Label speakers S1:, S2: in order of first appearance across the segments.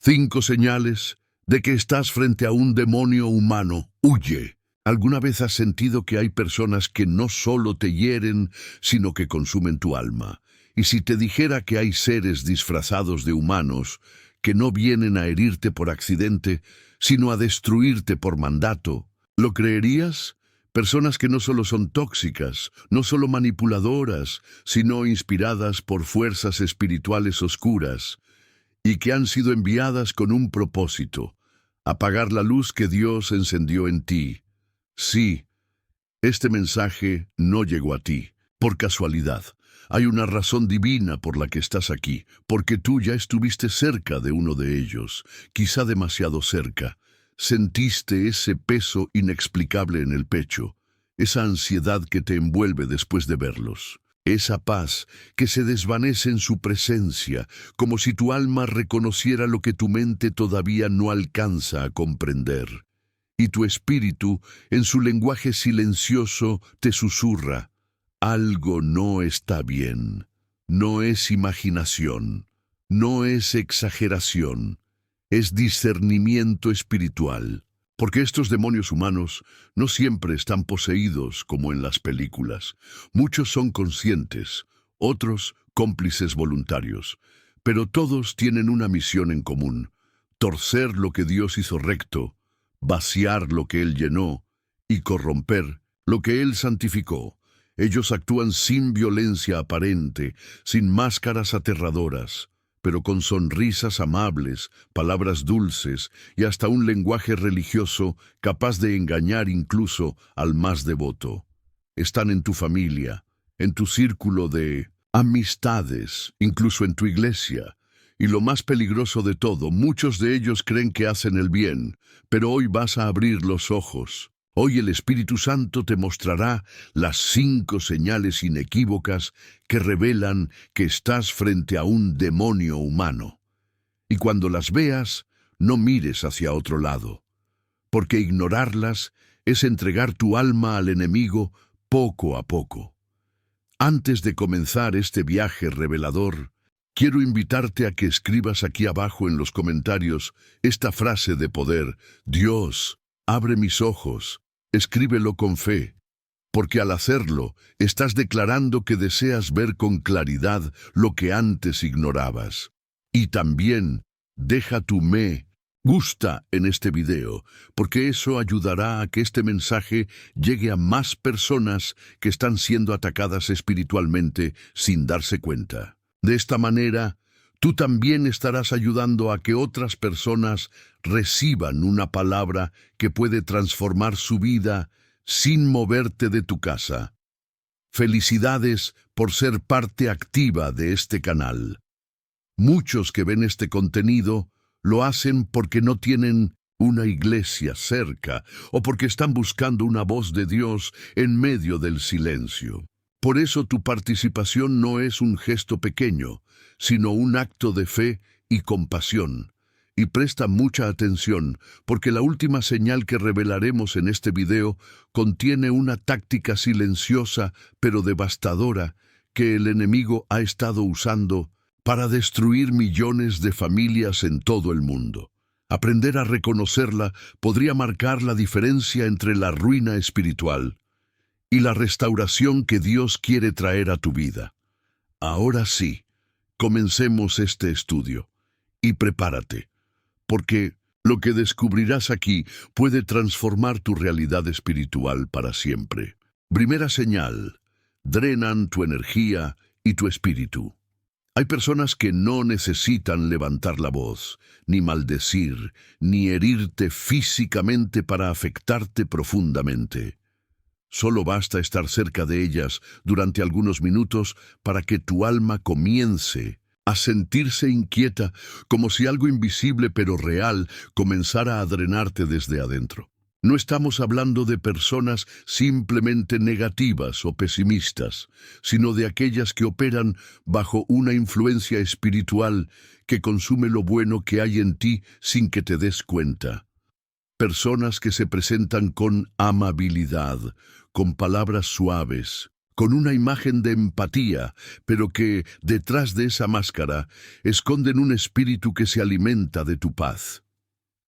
S1: 5 señales de que estás frente a un demonio humano. Huye. ¿Alguna vez has sentido que hay personas que no solo te hieren, sino que consumen tu alma? Y si te dijera que hay seres disfrazados de humanos que no vienen a herirte por accidente, sino a destruirte por mandato, ¿lo creerías? Personas que no solo son tóxicas, no solo manipuladoras, sino inspiradas por fuerzas espirituales oscuras, y que han sido enviadas con un propósito: apagar la luz que Dios encendió en ti. Sí, este mensaje no llegó a ti por casualidad. Hay una razón divina por la que estás aquí, porque tú ya estuviste cerca de uno de ellos, quizá demasiado cerca. Sentiste ese peso inexplicable en el pecho, esa ansiedad que te envuelve después de verlos, esa paz que se desvanece en su presencia, como si tu alma reconociera lo que tu mente todavía no alcanza a comprender. Y tu espíritu, en su lenguaje silencioso, te susurra: algo no está bien. No es imaginación, no es exageración, es discernimiento espiritual. Porque estos demonios humanos no siempre están poseídos como en las películas. Muchos son conscientes, otros cómplices voluntarios, pero todos tienen una misión en común: torcer lo que Dios hizo recto, vaciar lo que Él llenó y corromper lo que Él santificó. Ellos actúan sin violencia aparente, sin máscaras aterradoras, pero con sonrisas amables, palabras dulces y hasta un lenguaje religioso capaz de engañar incluso al más devoto. Están en tu familia, en tu círculo de amistades, incluso en tu iglesia. Y lo más peligroso de todo, muchos de ellos creen que hacen el bien, pero hoy vas a abrir los ojos. Hoy el Espíritu Santo te mostrará las 5 señales inequívocas que revelan que estás frente a un demonio humano. Y cuando las veas, no mires hacia otro lado, porque ignorarlas es entregar tu alma al enemigo poco a poco. Antes de comenzar este viaje revelador, quiero invitarte a que escribas aquí abajo en los comentarios esta frase de poder: Dios, abre mis ojos. Escríbelo con fe, porque al hacerlo, estás declarando que deseas ver con claridad lo que antes ignorabas. Y también, deja tu me gusta en este video, porque eso ayudará a que este mensaje llegue a más personas que están siendo atacadas espiritualmente sin darse cuenta. De esta manera, tú también estarás ayudando a que otras personas reciban una palabra que puede transformar su vida sin moverte de tu casa. Felicidades por ser parte activa de este canal. Muchos que ven este contenido lo hacen porque no tienen una iglesia cerca o porque están buscando una voz de Dios en medio del silencio. Por eso tu participación no es un gesto pequeño, sino un acto de fe y compasión. Y presta mucha atención, porque la última señal que revelaremos en este video contiene una táctica silenciosa pero devastadora que el enemigo ha estado usando para destruir millones de familias en todo el mundo. Aprender a reconocerla podría marcar la diferencia entre la ruina espiritual y la restauración que Dios quiere traer a tu vida. Ahora sí, comencemos este estudio. Y prepárate, porque lo que descubrirás aquí puede transformar tu realidad espiritual para siempre. Primera señal: drenan tu energía y tu espíritu. Hay personas que no necesitan levantar la voz, ni maldecir, ni herirte físicamente para afectarte profundamente. Solo basta estar cerca de ellas durante algunos minutos para que tu alma comience a sentirse inquieta, como si algo invisible pero real comenzara a drenarte desde adentro. No estamos hablando de personas simplemente negativas o pesimistas, sino de aquellas que operan bajo una influencia espiritual que consume lo bueno que hay en ti sin que te des cuenta. Personas que se presentan con amabilidad, con palabras suaves, con una imagen de empatía, pero que, detrás de esa máscara, esconden un espíritu que se alimenta de tu paz.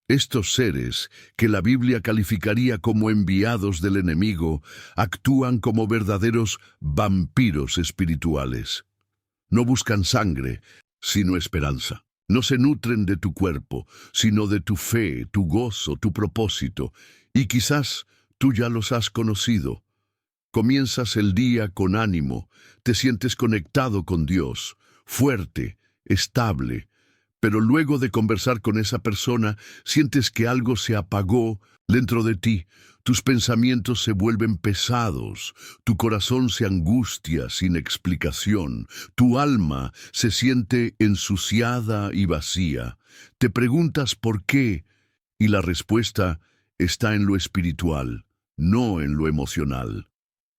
S1: Estos seres, que la Biblia calificaría como enviados del enemigo, actúan como verdaderos vampiros espirituales. No buscan sangre, sino esperanza. No se nutren de tu cuerpo, sino de tu fe, tu gozo, tu propósito. Y quizás tú ya los has conocido. Comienzas el día con ánimo, te sientes conectado con Dios, fuerte, estable, pero luego de conversar con esa persona, sientes que algo se apagó dentro de ti. Tus pensamientos se vuelven pesados, tu corazón se angustia sin explicación, tu alma se siente ensuciada y vacía. Te preguntas por qué, y la respuesta está en lo espiritual, no en lo emocional.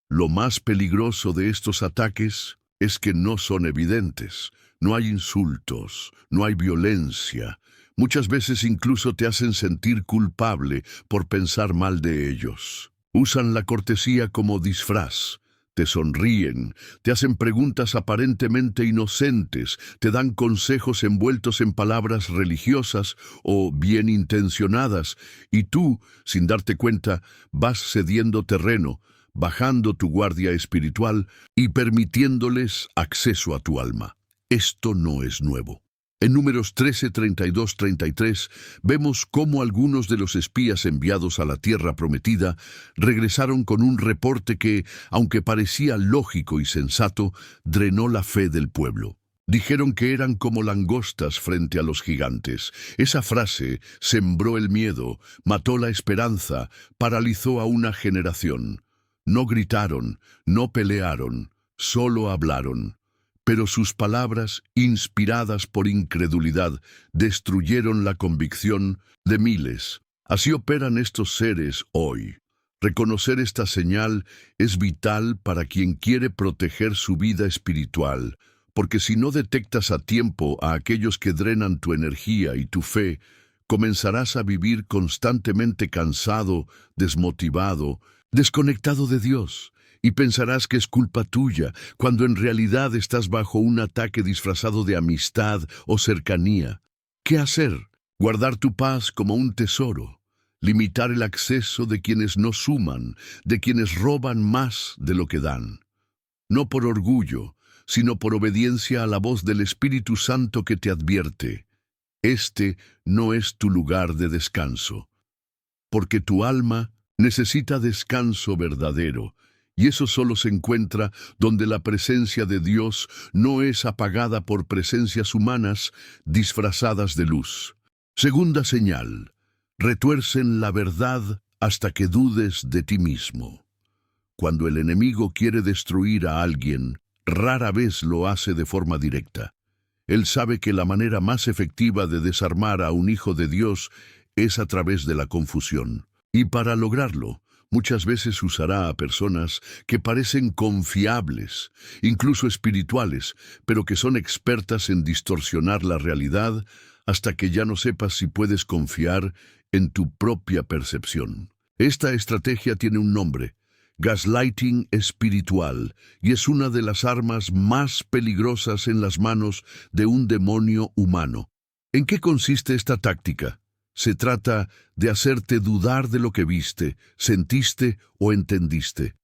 S1: Lo más peligroso de estos ataques es que no son evidentes. No hay insultos, no hay violencia. Muchas veces incluso te hacen sentir culpable por pensar mal de ellos. Usan la cortesía como disfraz. Te sonríen, te hacen preguntas aparentemente inocentes, te dan consejos envueltos en palabras religiosas o bien intencionadas, y tú, sin darte cuenta, vas cediendo terreno, bajando tu guardia espiritual y permitiéndoles acceso a tu alma. Esto no es nuevo. En Números 13, 32, 33, vemos cómo algunos de los espías enviados a la tierra prometida regresaron con un reporte que, aunque parecía lógico y sensato, drenó la fe del pueblo. Dijeron que eran como langostas frente a los gigantes. Esa frase sembró el miedo, mató la esperanza, paralizó a una generación. No gritaron, no pelearon, solo hablaron. Pero sus palabras, inspiradas por incredulidad, destruyeron la convicción de miles. Así operan estos seres hoy. Reconocer esta señal es vital para quien quiere proteger su vida espiritual, porque si no detectas a tiempo a aquellos que drenan tu energía y tu fe, comenzarás a vivir constantemente cansado, desmotivado, desconectado de Dios. Y pensarás que es culpa tuya, cuando en realidad estás bajo un ataque disfrazado de amistad o cercanía. ¿Qué hacer? Guardar tu paz como un tesoro. Limitar el acceso de quienes no suman, de quienes roban más de lo que dan. No por orgullo, sino por obediencia a la voz del Espíritu Santo que te advierte. Este no es tu lugar de descanso. Porque tu alma necesita descanso verdadero. Y eso solo se encuentra donde la presencia de Dios no es apagada por presencias humanas disfrazadas de luz. Segunda señal: retuercen la verdad hasta que dudes de ti mismo. Cuando el enemigo quiere destruir a alguien, rara vez lo hace de forma directa. Él sabe que la manera más efectiva de desarmar a un hijo de Dios es a través de la confusión. Y para lograrlo, muchas veces usará a personas que parecen confiables, incluso espirituales, pero que son expertas en distorsionar la realidad hasta que ya no sepas si puedes confiar en tu propia percepción. Esta estrategia tiene un nombre: gaslighting espiritual, y es una de las armas más peligrosas en las manos de un demonio humano. ¿En qué consiste esta táctica? Se trata de hacerte dudar de lo que viste, sentiste o entendiste.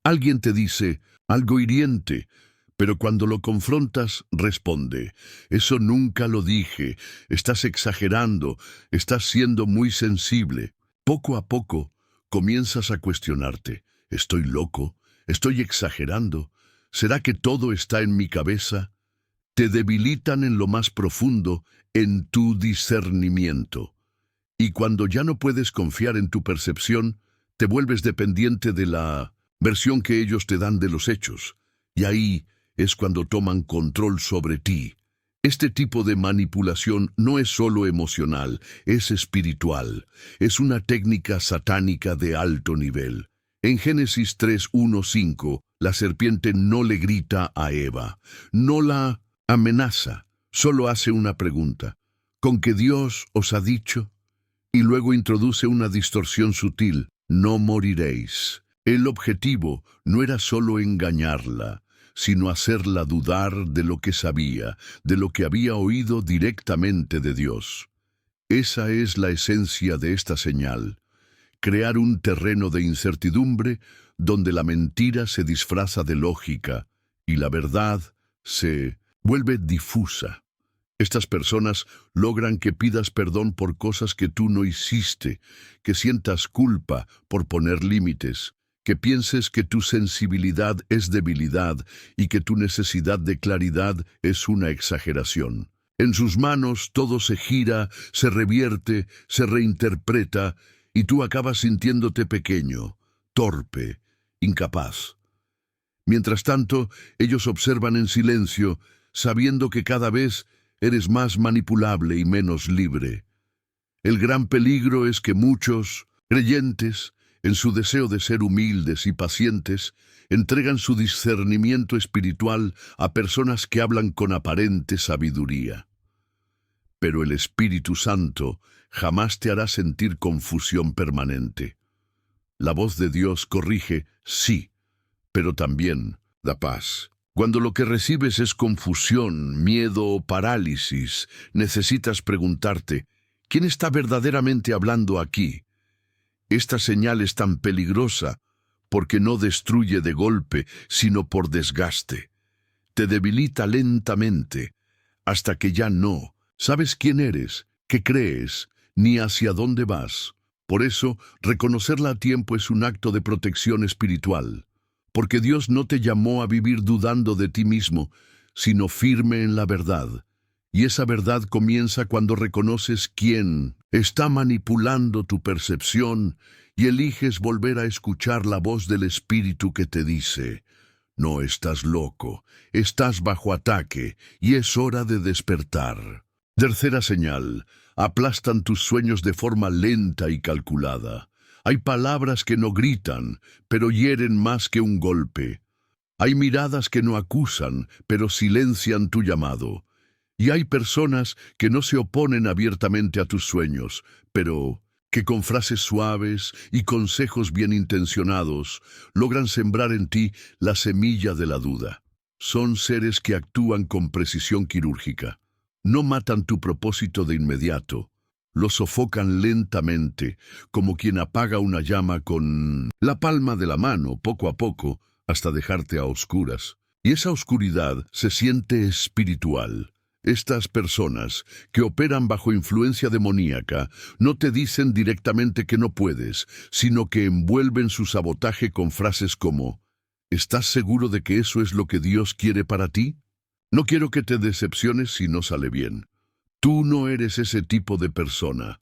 S1: Alguien te dice algo hiriente, pero cuando lo confrontas, responde: eso nunca lo dije, estás exagerando, estás siendo muy sensible. Poco a poco, comienzas a cuestionarte: ¿estoy loco? ¿Estoy exagerando? ¿Será que todo está en mi cabeza? Te debilitan en lo más profundo, en tu discernimiento. Y cuando ya no puedes confiar en tu percepción, te vuelves dependiente de la versión que ellos te dan de los hechos. Y ahí es cuando toman control sobre ti. Este tipo de manipulación no es solo emocional, es espiritual. Es una técnica satánica de alto nivel. En Génesis 3:1-5, la serpiente no le grita a Eva, no la amenaza, solo hace una pregunta: ¿con qué Dios os ha dicho? Y luego introduce una distorsión sutil: no moriréis. El objetivo no era solo engañarla, sino hacerla dudar de lo que sabía, de lo que había oído directamente de Dios. Esa es la esencia de esta señal: crear un terreno de incertidumbre donde la mentira se disfraza de lógica y la verdad se vuelve difusa. Estas personas logran que pidas perdón por cosas que tú no hiciste, que sientas culpa por poner límites, que pienses que tu sensibilidad es debilidad y que tu necesidad de claridad es una exageración. En sus manos todo se gira, se revierte, se reinterpreta, y tú acabas sintiéndote pequeño, torpe, incapaz. Mientras tanto, ellos observan en silencio, sabiendo que cada vez eres más manipulable y menos libre. El gran peligro es que muchos creyentes, en su deseo de ser humildes y pacientes, entregan su discernimiento espiritual a personas que hablan con aparente sabiduría. Pero el Espíritu Santo jamás te hará sentir confusión permanente. La voz de Dios corrige, sí, pero también da paz. Cuando lo que recibes es confusión, miedo o parálisis, necesitas preguntarte, ¿quién está verdaderamente hablando aquí? Esta señal es tan peligrosa porque no destruye de golpe, sino por desgaste. Te debilita lentamente, hasta que ya no sabes quién eres, qué crees, ni hacia dónde vas. Por eso, reconocerla a tiempo es un acto de protección espiritual. Porque Dios no te llamó a vivir dudando de ti mismo, sino firme en la verdad. Y esa verdad comienza cuando reconoces quién está manipulando tu percepción y eliges volver a escuchar la voz del Espíritu que te dice: no estás loco, estás bajo ataque y es hora de despertar. Tercera señal: aplastan tus sueños de forma lenta y calculada. Hay palabras que no gritan, pero hieren más que un golpe. Hay miradas que no acusan, pero silencian tu llamado. Y hay personas que no se oponen abiertamente a tus sueños, pero que con frases suaves y consejos bien intencionados logran sembrar en ti la semilla de la duda. Son seres que actúan con precisión quirúrgica. No matan tu propósito de inmediato. Lo sofocan lentamente, como quien apaga una llama con la palma de la mano, poco a poco, hasta dejarte a oscuras. Y esa oscuridad se siente espiritual. Estas personas, que operan bajo influencia demoníaca, no te dicen directamente que no puedes, sino que envuelven su sabotaje con frases como: ¿estás seguro de que eso es lo que Dios quiere para ti? No quiero que te decepciones si no sale bien. Tú no eres ese tipo de persona.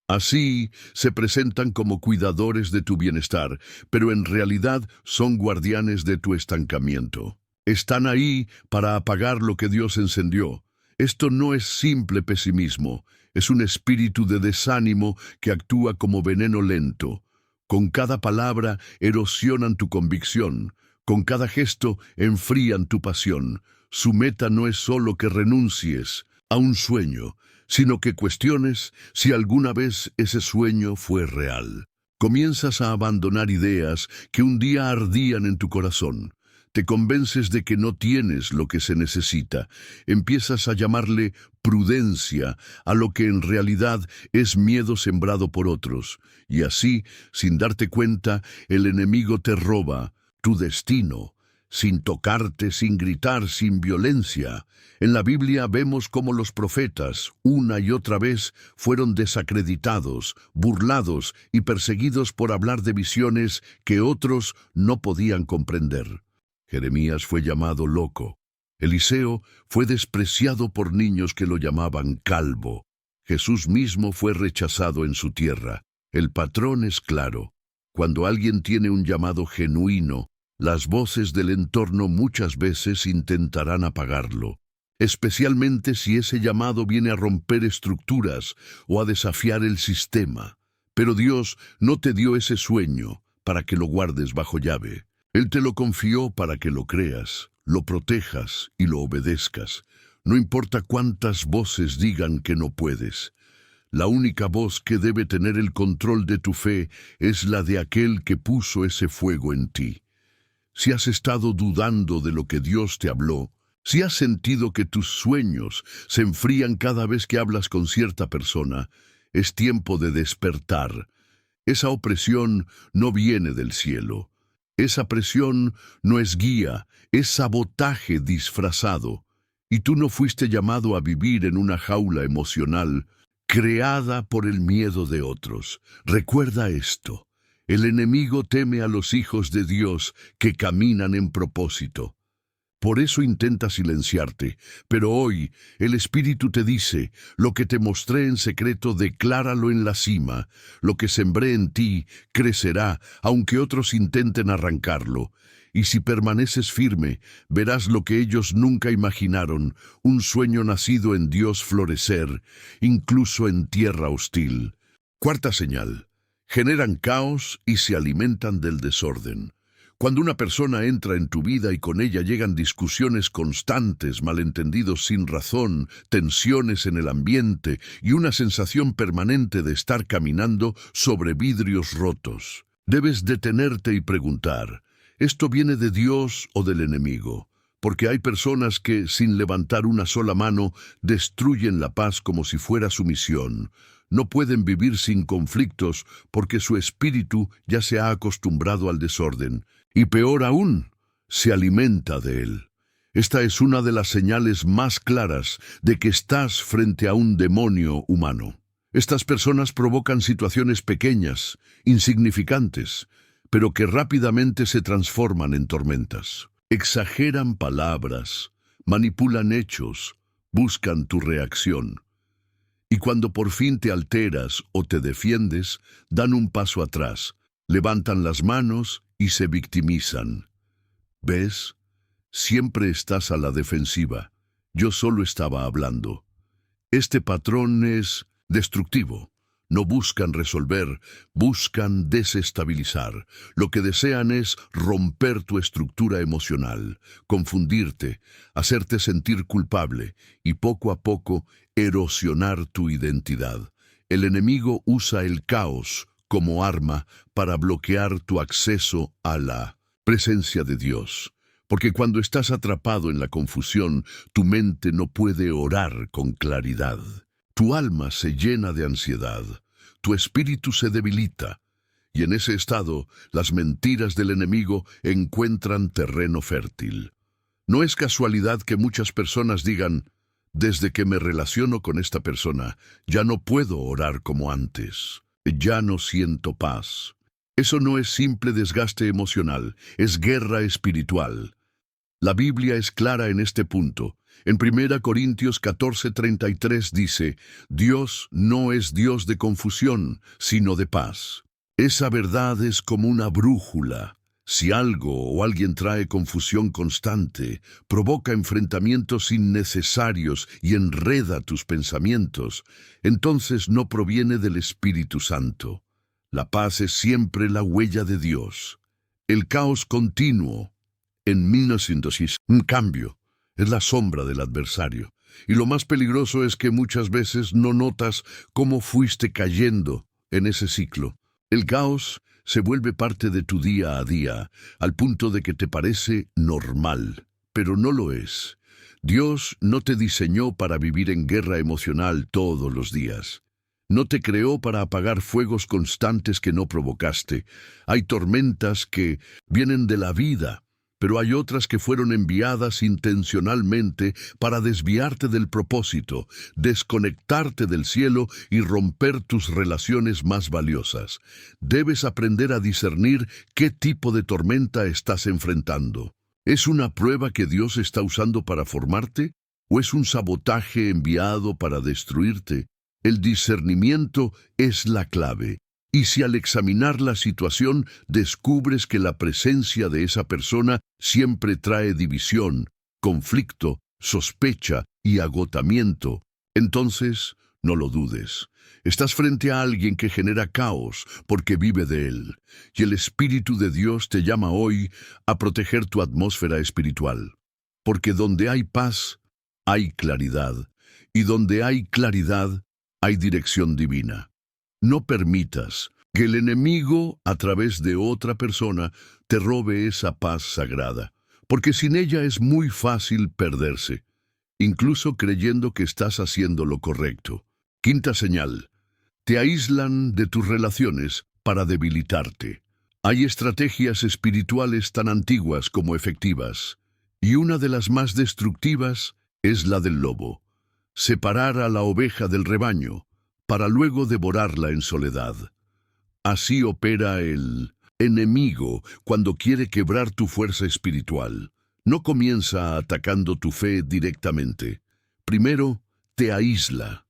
S1: Así se presentan como cuidadores de tu bienestar, pero en realidad son guardianes de tu estancamiento. Están ahí para apagar lo que Dios encendió. Esto no es simple pesimismo, es un espíritu de desánimo que actúa como veneno lento. Con cada palabra erosionan tu convicción, con cada gesto enfrían tu pasión. Su meta no es solo que renuncies a un sueño, sino que cuestiones si alguna vez ese sueño fue real. Comienzas a abandonar ideas que un día ardían en tu corazón. Te convences de que no tienes lo que se necesita. Empiezas a llamarle prudencia a lo que en realidad es miedo sembrado por otros. Y así, sin darte cuenta, el enemigo te roba tu destino, sin tocarte, sin gritar, sin violencia. En la Biblia vemos cómo los profetas, una y otra vez, fueron desacreditados, burlados y perseguidos por hablar de visiones que otros no podían comprender. Jeremías fue llamado loco. Eliseo fue despreciado por niños que lo llamaban calvo. Jesús mismo fue rechazado en su tierra. El patrón es claro. Cuando alguien tiene un llamado genuino, las voces del entorno muchas veces intentarán apagarlo, especialmente si ese llamado viene a romper estructuras o a desafiar el sistema. Pero Dios no te dio ese sueño para que lo guardes bajo llave. Él te lo confió para que lo creas, lo protejas y lo obedezcas. No importa cuántas voces digan que no puedes. La única voz que debe tener el control de tu fe es la de aquel que puso ese fuego en ti. Si has estado dudando de lo que Dios te habló, si has sentido que tus sueños se enfrían cada vez que hablas con cierta persona, es tiempo de despertar. Esa opresión no viene del cielo. Esa presión no es guía, es sabotaje disfrazado. Y tú no fuiste llamado a vivir en una jaula emocional creada por el miedo de otros. Recuerda esto: el enemigo teme a los hijos de Dios que caminan en propósito. Por eso intenta silenciarte, pero hoy el Espíritu te dice: lo que te mostré en secreto, decláralo en la cima. Lo que sembré en ti crecerá, aunque otros intenten arrancarlo. Y si permaneces firme, verás lo que ellos nunca imaginaron: un sueño nacido en Dios florecer, incluso en tierra hostil. Cuarta señal: generan caos y se alimentan del desorden. Cuando una persona entra en tu vida y con ella llegan discusiones constantes, malentendidos sin razón, tensiones en el ambiente y una sensación permanente de estar caminando sobre vidrios rotos, debes detenerte y preguntar: ¿esto viene de Dios o del enemigo? Porque hay personas que, sin levantar una sola mano, destruyen la paz como si fuera su misión. No pueden vivir sin conflictos porque su espíritu ya se ha acostumbrado al desorden. Y peor aún, se alimenta de él. Esta es una de las señales más claras de que estás frente a un demonio humano. Estas personas provocan situaciones pequeñas, insignificantes, pero que rápidamente se transforman en tormentas. Exageran palabras, manipulan hechos, buscan tu reacción. Y cuando por fin te alteras o te defiendes, dan un paso atrás, levantan las manos y se victimizan. ¿Ves? Siempre estás a la defensiva. Yo solo estaba hablando. Este patrón es destructivo. No buscan resolver, buscan desestabilizar. Lo que desean es romper tu estructura emocional, confundirte, hacerte sentir culpable y poco a poco erosionar tu identidad. El enemigo usa el caos como arma para bloquear tu acceso a la presencia de Dios. Porque cuando estás atrapado en la confusión, tu mente no puede orar con claridad. Tu alma se llena de ansiedad, tu espíritu se debilita, y en ese estado las mentiras del enemigo encuentran terreno fértil. No es casualidad que muchas personas digan: desde que me relaciono con esta persona, ya no puedo orar como antes. Ya no siento paz. Eso no es simple desgaste emocional, es guerra espiritual. La Biblia es clara en este punto. En 1 Corintios 14:33 dice: Dios no es Dios de confusión, sino de paz. Esa verdad es como una brújula. Si algo o alguien trae confusión constante, provoca enfrentamientos innecesarios y enreda tus pensamientos, entonces no proviene del Espíritu Santo. La paz es siempre la huella de Dios. El caos continuo, en 1906, un cambio, es la sombra del adversario. Y lo más peligroso es que muchas veces no notas cómo fuiste cayendo en ese ciclo. El caos se vuelve parte de tu día a día, al punto de que te parece normal, pero no lo es. Dios no te diseñó para vivir en guerra emocional todos los días. No te creó para apagar fuegos constantes que no provocaste. Hay tormentas que vienen de la vida, pero hay otras que fueron enviadas intencionalmente para desviarte del propósito, desconectarte del cielo y romper tus relaciones más valiosas. Debes aprender a discernir qué tipo de tormenta estás enfrentando. ¿Es una prueba que Dios está usando para formarte? ¿O es un sabotaje enviado para destruirte? El discernimiento es la clave. Y si al examinar la situación descubres que la presencia de esa persona siempre trae división, conflicto, sospecha y agotamiento, entonces no lo dudes. Estás frente a alguien que genera caos porque vive de él. Y el Espíritu de Dios te llama hoy a proteger tu atmósfera espiritual. Porque donde hay paz, hay claridad. Y donde hay claridad, hay dirección divina. No permitas que el enemigo, a través de otra persona, te robe esa paz sagrada, porque sin ella es muy fácil perderse, incluso creyendo que estás haciendo lo correcto. Quinta señal: te aíslan de tus relaciones para debilitarte. Hay estrategias espirituales tan antiguas como efectivas, y una de las más destructivas es la del lobo: separar a la oveja del rebaño, para luego devorarla en soledad. Así opera el enemigo cuando quiere quebrar tu fuerza espiritual. No comienza atacando tu fe directamente. Primero, te aísla.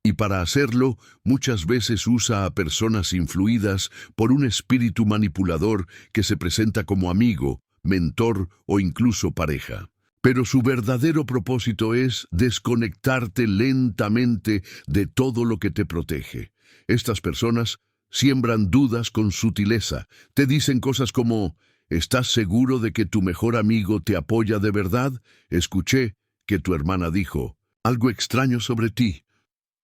S1: Y para hacerlo, muchas veces usa a personas influidas por un espíritu manipulador que se presenta como amigo, mentor o incluso pareja. Pero su verdadero propósito es desconectarte lentamente de todo lo que te protege. Estas personas siembran dudas con sutileza. Te dicen cosas como: ¿estás seguro de que tu mejor amigo te apoya de verdad? Escuché que tu hermana dijo algo extraño sobre ti.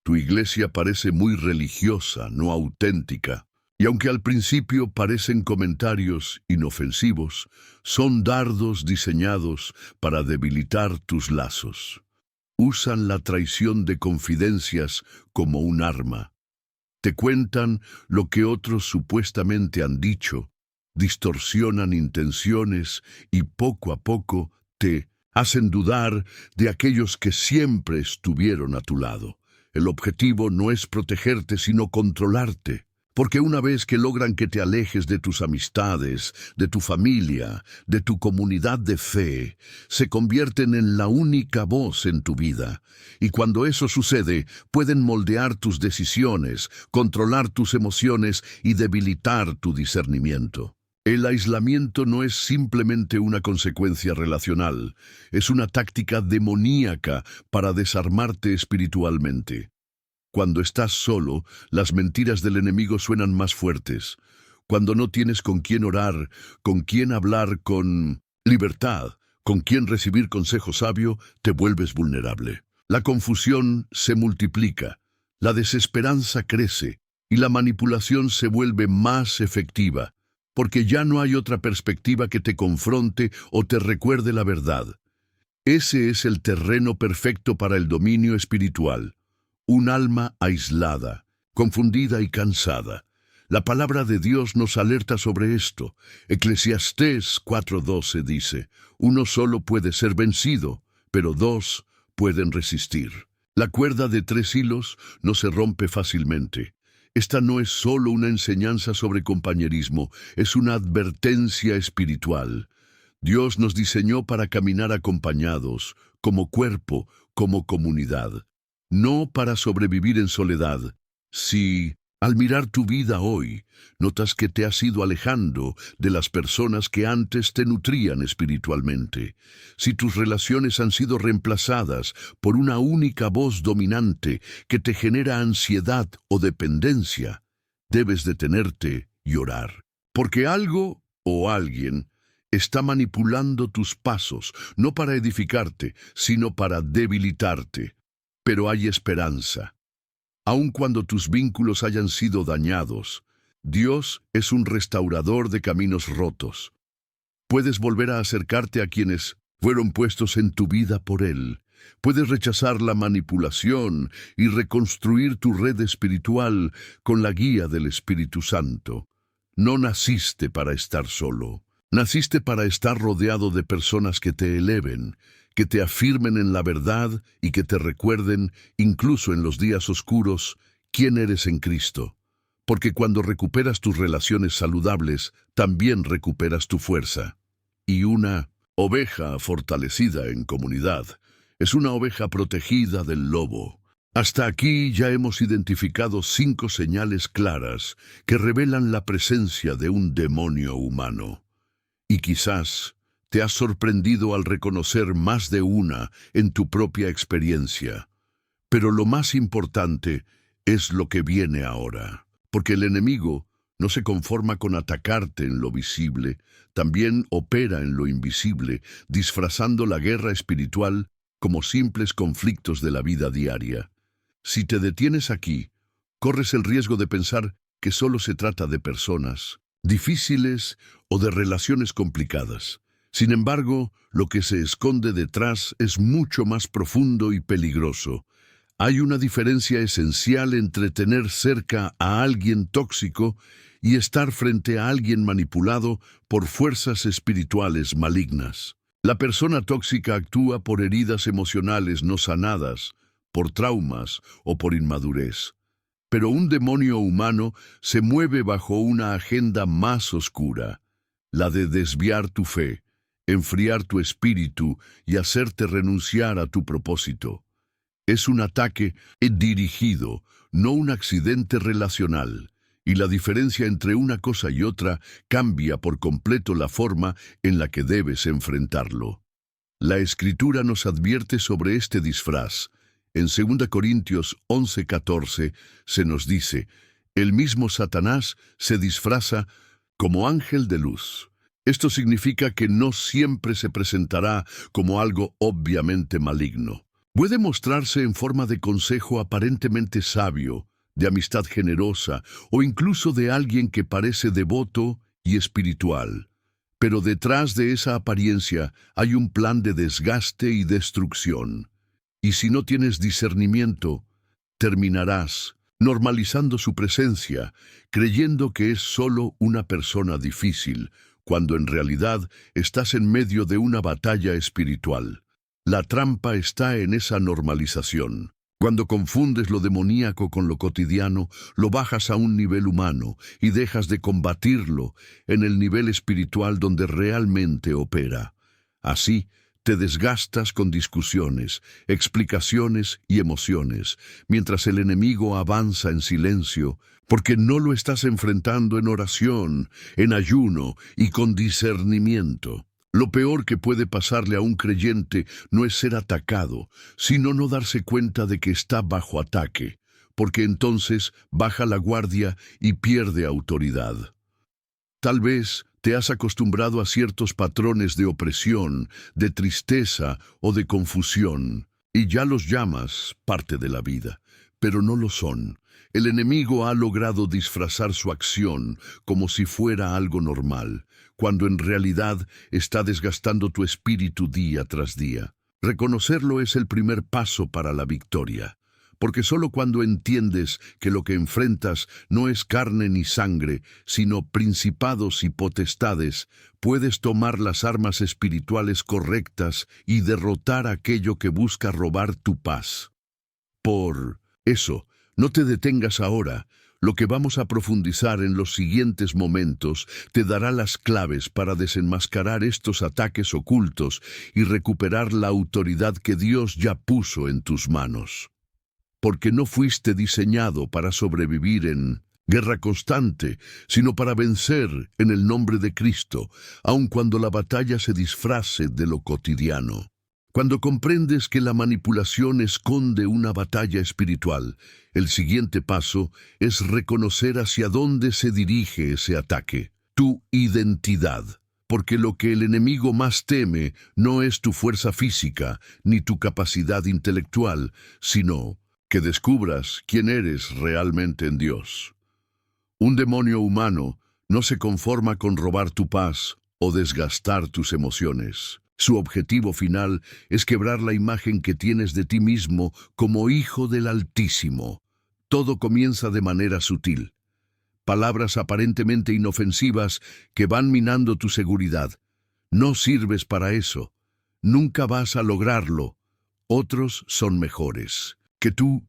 S1: Tu iglesia parece muy religiosa, no auténtica. Y aunque al principio parecen comentarios inofensivos, son dardos diseñados para debilitar tus lazos. Usan la traición de confidencias como un arma. Te cuentan lo que otros supuestamente han dicho, distorsionan intenciones y poco a poco te hacen dudar de aquellos que siempre estuvieron a tu lado. El objetivo no es protegerte, sino controlarte. Porque una vez que logran que te alejes de tus amistades, de tu familia, de tu comunidad de fe, se convierten en la única voz en tu vida. Y cuando eso sucede, pueden moldear tus decisiones, controlar tus emociones y debilitar tu discernimiento. El aislamiento no es simplemente una consecuencia relacional, es una táctica demoníaca para desarmarte espiritualmente. Cuando estás solo, las mentiras del enemigo suenan más fuertes. Cuando no tienes con quién orar, con quién hablar con libertad, con quién recibir consejo sabio, te vuelves vulnerable. La confusión se multiplica, la desesperanza crece y la manipulación se vuelve más efectiva, porque ya no hay otra perspectiva que te confronte o te recuerde la verdad. Ese es el terreno perfecto para el dominio espiritual. Un alma aislada, confundida y cansada. La palabra de Dios nos alerta sobre esto. Eclesiastés 4:12 dice: uno solo puede ser vencido, pero dos pueden resistir. La cuerda de 3 hilos no se rompe fácilmente. Esta no es solo una enseñanza sobre compañerismo, es una advertencia espiritual. Dios nos diseñó para caminar acompañados, como cuerpo, como comunidad. No para sobrevivir en soledad. Si, al mirar tu vida hoy, notas que te has ido alejando de las personas que antes te nutrían espiritualmente, si tus relaciones han sido reemplazadas por una única voz dominante que te genera ansiedad o dependencia, debes detenerte y orar. Porque algo o alguien está manipulando tus pasos, no para edificarte, sino para debilitarte. Pero hay esperanza. Aun cuando tus vínculos hayan sido dañados, Dios es un restaurador de caminos rotos. Puedes volver a acercarte a quienes fueron puestos en tu vida por Él. Puedes rechazar la manipulación y reconstruir tu red espiritual con la guía del Espíritu Santo. No naciste para estar solo. Naciste para estar rodeado de personas que te eleven, que te afirmen en la verdad y que te recuerden, incluso en los días oscuros, quién eres en Cristo. Porque cuando recuperas tus relaciones saludables, también recuperas tu fuerza. Y una oveja fortalecida en comunidad es una oveja protegida del lobo. Hasta aquí ya hemos identificado 5 señales claras que revelan la presencia de un demonio humano. Y quizás te has sorprendido al reconocer más de una en tu propia experiencia. Pero lo más importante es lo que viene ahora. Porque el enemigo no se conforma con atacarte en lo visible, también opera en lo invisible, disfrazando la guerra espiritual como simples conflictos de la vida diaria. Si te detienes aquí, corres el riesgo de pensar que solo se trata de personas difíciles o de relaciones complicadas. Sin embargo, lo que se esconde detrás es mucho más profundo y peligroso. Hay una diferencia esencial entre tener cerca a alguien tóxico y estar frente a alguien manipulado por fuerzas espirituales malignas. La persona tóxica actúa por heridas emocionales no sanadas, por traumas o por inmadurez. Pero un demonio humano se mueve bajo una agenda más oscura, la de desviar tu fe, enfriar tu espíritu y hacerte renunciar a tu propósito. Es un ataque dirigido, no un accidente relacional, y la diferencia entre una cosa y otra cambia por completo la forma en la que debes enfrentarlo. La Escritura nos advierte sobre este disfraz. En 2 Corintios 11:14 se nos dice, el mismo Satanás se disfraza como ángel de luz. Esto significa que no siempre se presentará como algo obviamente maligno. Puede mostrarse en forma de consejo aparentemente sabio, de amistad generosa o incluso de alguien que parece devoto y espiritual. Pero detrás de esa apariencia hay un plan de desgaste y destrucción. Y si no tienes discernimiento, terminarás normalizando su presencia, creyendo que es solo una persona difícil, cuando en realidad estás en medio de una batalla espiritual. La trampa está en esa normalización. Cuando confundes lo demoníaco con lo cotidiano, lo bajas a un nivel humano y dejas de combatirlo en el nivel espiritual donde realmente opera. Así, te desgastas con discusiones, explicaciones y emociones, mientras el enemigo avanza en silencio, porque no lo estás enfrentando en oración, en ayuno y con discernimiento. Lo peor que puede pasarle a un creyente no es ser atacado, sino no darse cuenta de que está bajo ataque, porque entonces baja la guardia y pierde autoridad. Tal vez te has acostumbrado a ciertos patrones de opresión, de tristeza o de confusión, y ya los llamas parte de la vida, pero no lo son. El enemigo ha logrado disfrazar su acción como si fuera algo normal, cuando en realidad está desgastando tu espíritu día tras día. Reconocerlo es el primer paso para la victoria. Porque solo cuando entiendes que lo que enfrentas no es carne ni sangre, sino principados y potestades, puedes tomar las armas espirituales correctas y derrotar aquello que busca robar tu paz. Por eso, no te detengas ahora. Lo que vamos a profundizar en los siguientes momentos te dará las claves para desenmascarar estos ataques ocultos y recuperar la autoridad que Dios ya puso en tus manos. Porque no fuiste diseñado para sobrevivir en guerra constante, sino para vencer en el nombre de Cristo, aun cuando la batalla se disfrace de lo cotidiano. Cuando comprendes que la manipulación esconde una batalla espiritual, el siguiente paso es reconocer hacia dónde se dirige ese ataque, tu identidad. Porque lo que el enemigo más teme no es tu fuerza física ni tu capacidad intelectual, sino que descubras quién eres realmente en Dios. Un demonio humano no se conforma con robar tu paz o desgastar tus emociones. Su objetivo final es quebrar la imagen que tienes de ti mismo como hijo del Altísimo. Todo comienza de manera sutil. Palabras aparentemente inofensivas que van minando tu seguridad. No sirves para eso. Nunca vas a lograrlo. Otros son mejores que tú.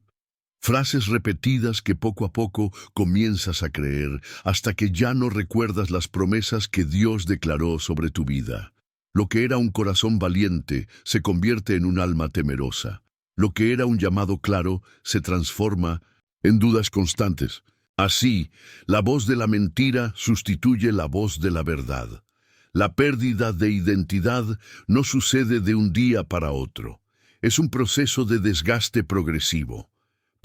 S1: Frases repetidas que poco a poco comienzas a creer hasta que ya no recuerdas las promesas que Dios declaró sobre tu vida. Lo que era un corazón valiente se convierte en un alma temerosa. Lo que era un llamado claro se transforma en dudas constantes. Así, la voz de la mentira sustituye la voz de la verdad. La pérdida de identidad no sucede de un día para otro. Es un proceso de desgaste progresivo.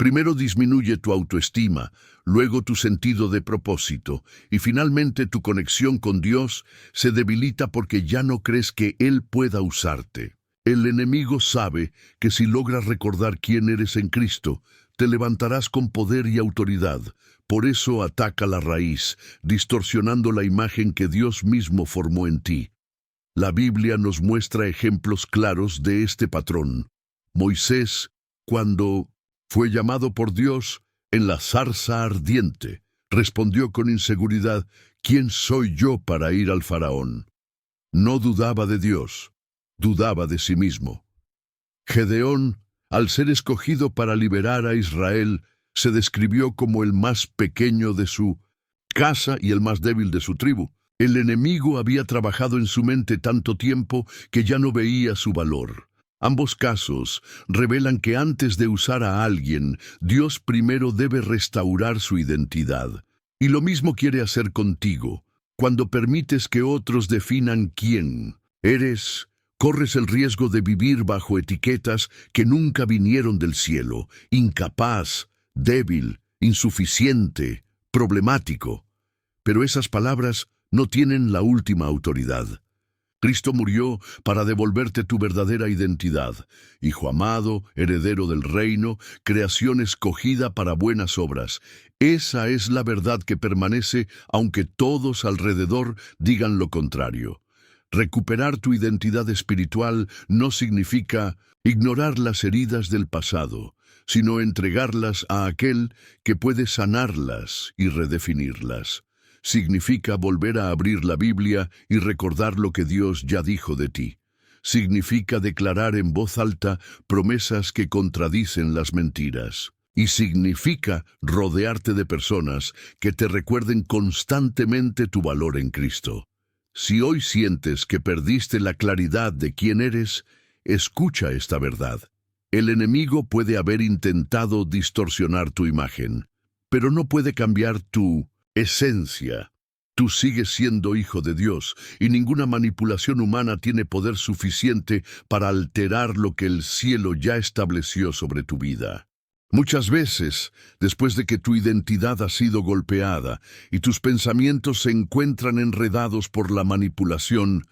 S1: Primero disminuye tu autoestima, luego tu sentido de propósito, y finalmente tu conexión con Dios se debilita porque ya no crees que Él pueda usarte. El enemigo sabe que si logras recordar quién eres en Cristo, te levantarás con poder y autoridad. Por eso ataca la raíz, distorsionando la imagen que Dios mismo formó en ti. La Biblia nos muestra ejemplos claros de este patrón. Moisés, cuando fue llamado por Dios en la zarza ardiente, respondió con inseguridad: ¿Quién soy yo para ir al faraón? No dudaba de Dios, dudaba de sí mismo. Gedeón, al ser escogido para liberar a Israel, se describió como el más pequeño de su casa y el más débil de su tribu. El enemigo había trabajado en su mente tanto tiempo que ya no veía su valor. Ambos casos revelan que antes de usar a alguien, Dios primero debe restaurar su identidad. Y lo mismo quiere hacer contigo. Cuando permites que otros definan quién eres, corres el riesgo de vivir bajo etiquetas que nunca vinieron del cielo: incapaz, débil, insuficiente, problemático. Pero esas palabras no tienen la última autoridad. Cristo murió para devolverte tu verdadera identidad: hijo amado, heredero del reino, creación escogida para buenas obras. Esa es la verdad que permanece aunque todos alrededor digan lo contrario. Recuperar tu identidad espiritual no significa ignorar las heridas del pasado, sino entregarlas a aquel que puede sanarlas y redefinirlas. Significa volver a abrir la Biblia y recordar lo que Dios ya dijo de ti. Significa declarar en voz alta promesas que contradicen las mentiras. Y significa rodearte de personas que te recuerden constantemente tu valor en Cristo. Si hoy sientes que perdiste la claridad de quién eres, escucha esta verdad. El enemigo puede haber intentado distorsionar tu imagen, pero no puede cambiar tu esencia. Tú sigues siendo hijo de Dios, y ninguna manipulación humana tiene poder suficiente para alterar lo que el cielo ya estableció sobre tu vida. Muchas veces, después de que tu identidad ha sido golpeada y tus pensamientos se encuentran enredados por la manipulación,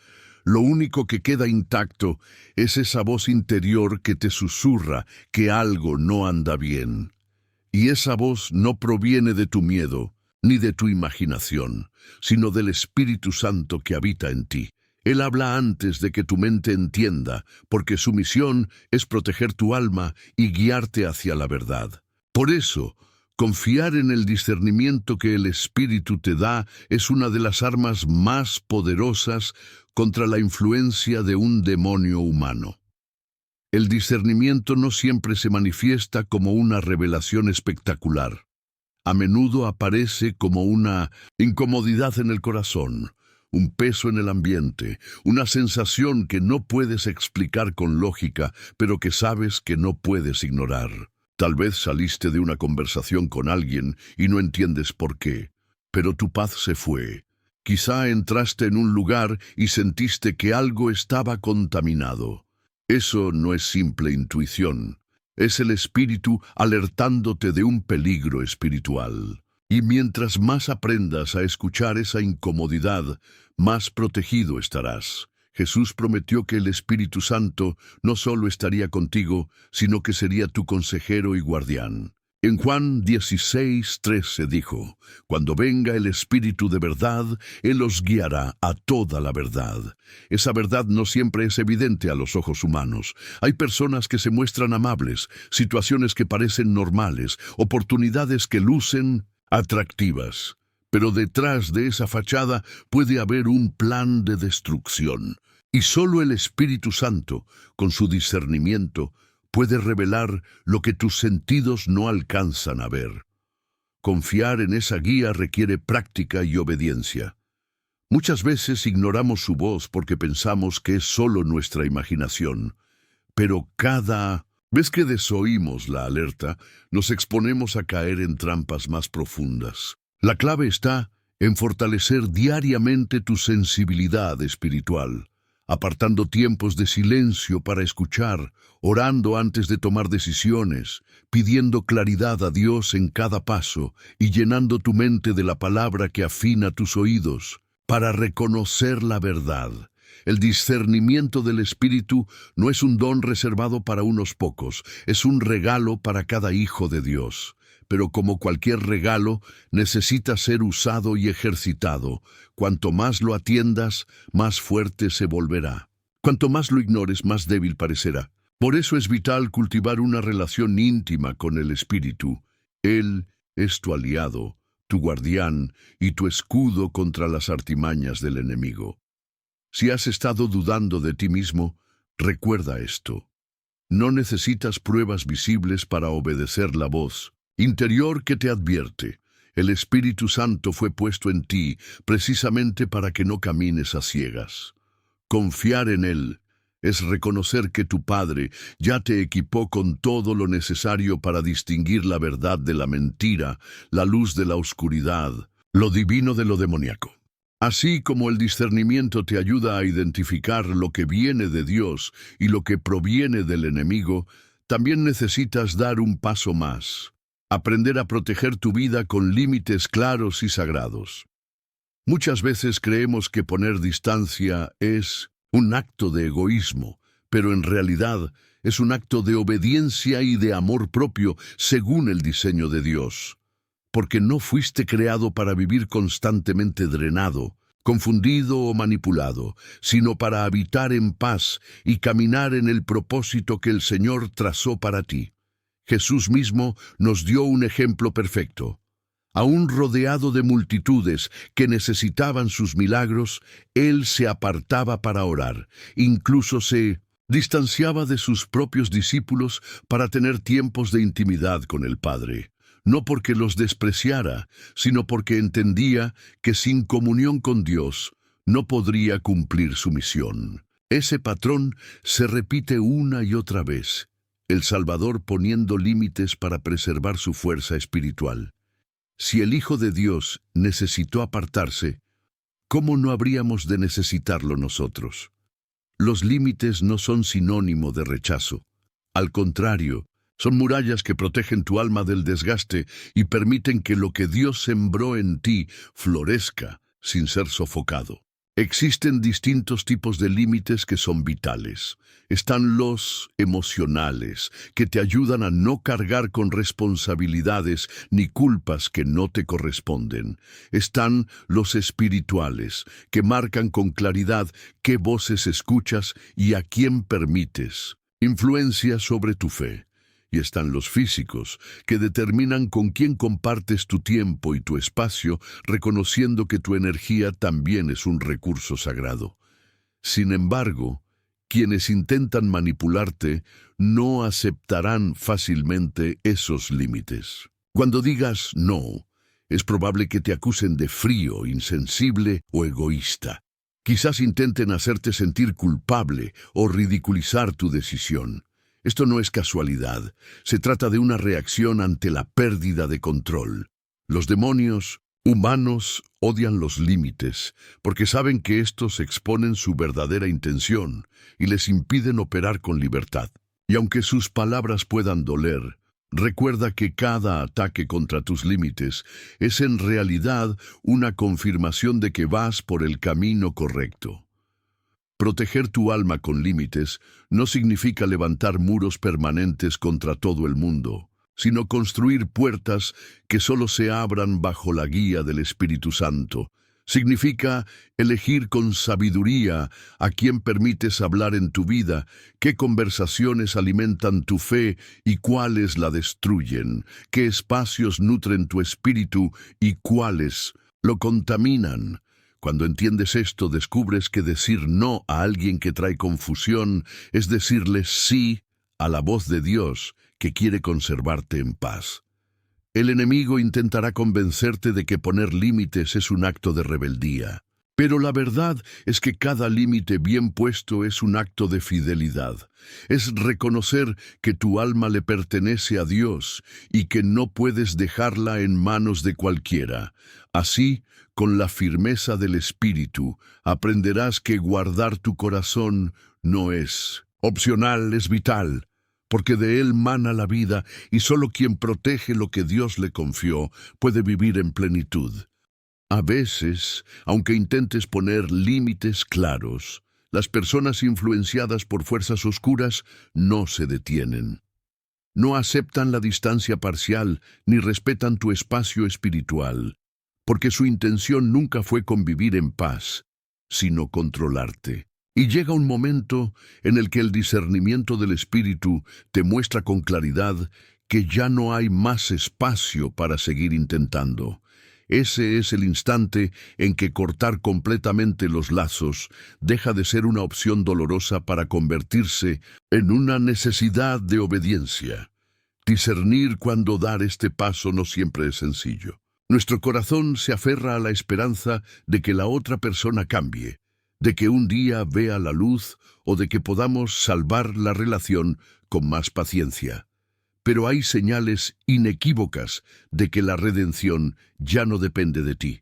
S1: lo único que queda intacto es esa voz interior que te susurra que algo no anda bien. Y esa voz no proviene de tu miedo, ni de tu imaginación, sino del Espíritu Santo que habita en ti. Él habla antes de que tu mente entienda, porque su misión es proteger tu alma y guiarte hacia la verdad. Por eso, confiar en el discernimiento que el Espíritu te da es una de las armas más poderosas contra la influencia de un demonio humano. El discernimiento no siempre se manifiesta como una revelación espectacular. A menudo aparece como una incomodidad en el corazón, un peso en el ambiente, una sensación que no puedes explicar con lógica, pero que sabes que no puedes ignorar. Tal vez saliste de una conversación con alguien y no entiendes por qué, pero tu paz se fue. Quizá entraste en un lugar y sentiste que algo estaba contaminado. Eso no es simple intuición. Es el Espíritu alertándote de un peligro espiritual. Y mientras más aprendas a escuchar esa incomodidad, más protegido estarás. Jesús prometió que el Espíritu Santo no solo estaría contigo, sino que sería tu consejero y guardián. En Juan 16:13 dijo: «Cuando venga el Espíritu de verdad, Él os guiará a toda la verdad». Esa verdad no siempre es evidente a los ojos humanos. Hay personas que se muestran amables, situaciones que parecen normales, oportunidades que lucen atractivas. Pero detrás de esa fachada puede haber un plan de destrucción. Y solo el Espíritu Santo, con su discernimiento, puede revelar lo que tus sentidos no alcanzan a ver. Confiar en esa guía requiere práctica y obediencia. Muchas veces ignoramos su voz porque pensamos que es solo nuestra imaginación, pero cada vez que desoímos la alerta, nos exponemos a caer en trampas más profundas. La clave está en fortalecer diariamente tu sensibilidad espiritual, apartando tiempos de silencio para escuchar, orando antes de tomar decisiones, pidiendo claridad a Dios en cada paso y llenando tu mente de la palabra que afina tus oídos para reconocer la verdad. El discernimiento del Espíritu no es un don reservado para unos pocos, es un regalo para cada hijo de Dios. Pero como cualquier regalo, necesita ser usado y ejercitado. Cuanto más lo atiendas, más fuerte se volverá. Cuanto más lo ignores, más débil parecerá. Por eso es vital cultivar una relación íntima con el Espíritu. Él es tu aliado, tu guardián y tu escudo contra las artimañas del enemigo. Si has estado dudando de ti mismo, recuerda esto. No necesitas pruebas visibles para obedecer la voz interior que te advierte. El Espíritu Santo fue puesto en ti precisamente para que no camines a ciegas. Confiar en Él es reconocer que tu Padre ya te equipó con todo lo necesario para distinguir la verdad de la mentira, la luz de la oscuridad, lo divino de lo demoníaco. Así como el discernimiento te ayuda a identificar lo que viene de Dios y lo que proviene del enemigo, también necesitas dar un paso más. Aprender a proteger tu vida con límites claros y sagrados. Muchas veces creemos que poner distancia es un acto de egoísmo, pero en realidad es un acto de obediencia y de amor propio según el diseño de Dios. Porque no fuiste creado para vivir constantemente drenado, confundido o manipulado, sino para habitar en paz y caminar en el propósito que el Señor trazó para ti. Jesús mismo nos dio un ejemplo perfecto. Aún rodeado de multitudes que necesitaban sus milagros, Él se apartaba para orar, incluso se distanciaba de sus propios discípulos para tener tiempos de intimidad con el Padre. No porque los despreciara, sino porque entendía que sin comunión con Dios no podría cumplir su misión. Ese patrón se repite una y otra vez, el Salvador poniendo límites para preservar su fuerza espiritual. Si el Hijo de Dios necesitó apartarse, ¿cómo no habríamos de necesitarlo nosotros? Los límites no son sinónimo de rechazo. Al contrario, son murallas que protegen tu alma del desgaste y permiten que lo que Dios sembró en ti florezca sin ser sofocado. Existen distintos tipos de límites que son vitales. Están los emocionales, que te ayudan a no cargar con responsabilidades ni culpas que no te corresponden. Están los espirituales, que marcan con claridad qué voces escuchas y a quién permites. Influencia sobre tu fe. Y están los físicos, que determinan con quién compartes tu tiempo y tu espacio, reconociendo que tu energía también es un recurso sagrado. Sin embargo, quienes intentan manipularte no aceptarán fácilmente esos límites. Cuando digas no, es probable que te acusen de frío, insensible o egoísta. Quizás intenten hacerte sentir culpable o ridiculizar tu decisión. Esto no es casualidad, se trata de una reacción ante la pérdida de control. Los demonios humanos odian los límites porque saben que estos exponen su verdadera intención y les impiden operar con libertad. Y aunque sus palabras puedan doler, recuerda que cada ataque contra tus límites es en realidad una confirmación de que vas por el camino correcto. Proteger tu alma con límites no significa levantar muros permanentes contra todo el mundo, sino construir puertas que solo se abran bajo la guía del Espíritu Santo. Significa elegir con sabiduría a quién permites hablar en tu vida, qué conversaciones alimentan tu fe y cuáles la destruyen, qué espacios nutren tu espíritu y cuáles lo contaminan. Cuando entiendes esto, descubres que decir no a alguien que trae confusión es decirle sí a la voz de Dios que quiere conservarte en paz. El enemigo intentará convencerte de que poner límites es un acto de rebeldía. Pero la verdad es que cada límite bien puesto es un acto de fidelidad. Es reconocer que tu alma le pertenece a Dios y que no puedes dejarla en manos de cualquiera. Así, con la firmeza del Espíritu, aprenderás que guardar tu corazón no es opcional, es vital, porque de él mana la vida y solo quien protege lo que Dios le confió puede vivir en plenitud. A veces, aunque intentes poner límites claros, Las personas influenciadas por fuerzas oscuras no se detienen. No aceptan la distancia parcial ni respetan tu espacio espiritual, porque su intención nunca fue convivir en paz, sino controlarte. Y llega un momento en el que el discernimiento del espíritu te muestra con claridad que ya no hay más espacio para seguir intentando. Ese es el instante en que cortar completamente los lazos deja de ser una opción dolorosa para convertirse en una necesidad de obediencia. Discernir cuándo dar este paso no siempre es sencillo. Nuestro corazón se aferra a la esperanza de que la otra persona cambie, de que un día vea la luz o de que podamos salvar la relación con más paciencia. Pero hay señales inequívocas de que la redención ya no depende de ti.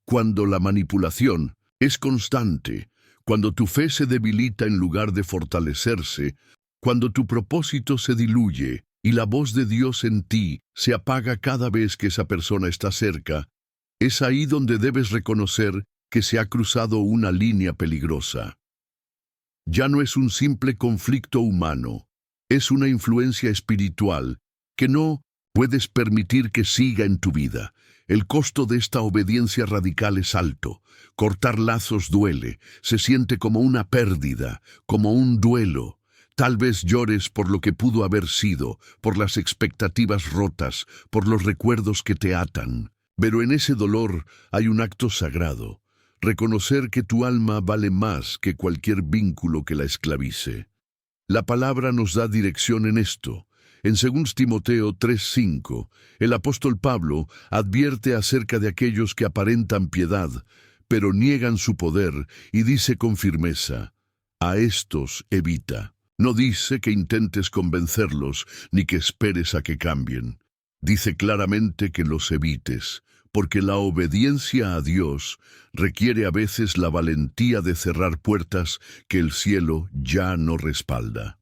S1: Cuando la manipulación es constante, cuando tu fe se debilita en lugar de fortalecerse, cuando tu propósito se diluye y la voz de Dios en ti se apaga cada vez que esa persona está cerca, es ahí donde debes reconocer que se ha cruzado una línea peligrosa. Ya no es un simple conflicto humano, es una influencia espiritual que no puedes permitir que siga en tu vida. El costo de esta obediencia radical es alto. Cortar lazos duele, se siente como una pérdida, como un duelo. Tal vez llores por lo que pudo haber sido, por las expectativas rotas, por los recuerdos que te atan. Pero en ese dolor hay un acto sagrado. Reconocer que tu alma vale más que cualquier vínculo que la esclavice. La palabra nos da dirección en esto. En 2 Timoteo 3:5, el apóstol Pablo advierte acerca de aquellos que aparentan piedad, pero niegan su poder, y dice con firmeza: a estos evita. No dice que intentes convencerlos, ni que esperes a que cambien. Dice claramente que los evites, porque la obediencia a Dios requiere a veces la valentía de cerrar puertas que el cielo ya no respalda.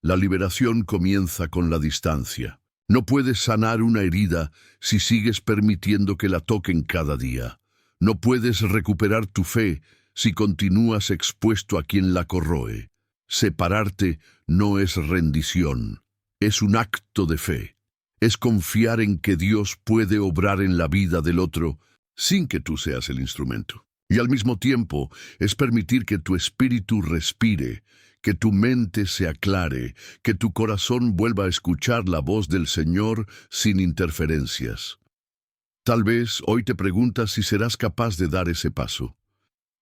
S1: La liberación comienza con la distancia. No puedes sanar una herida si sigues permitiendo que la toquen cada día. No puedes recuperar tu fe si continúas expuesto a quien la corroe. Separarte no es rendición, es un acto de fe. Es confiar en que Dios puede obrar en la vida del otro sin que tú seas el instrumento. Y al mismo tiempo es permitir que tu espíritu respire, que tu mente se aclare, que tu corazón vuelva a escuchar la voz del Señor sin interferencias. Tal vez hoy te preguntas si serás capaz de dar ese paso.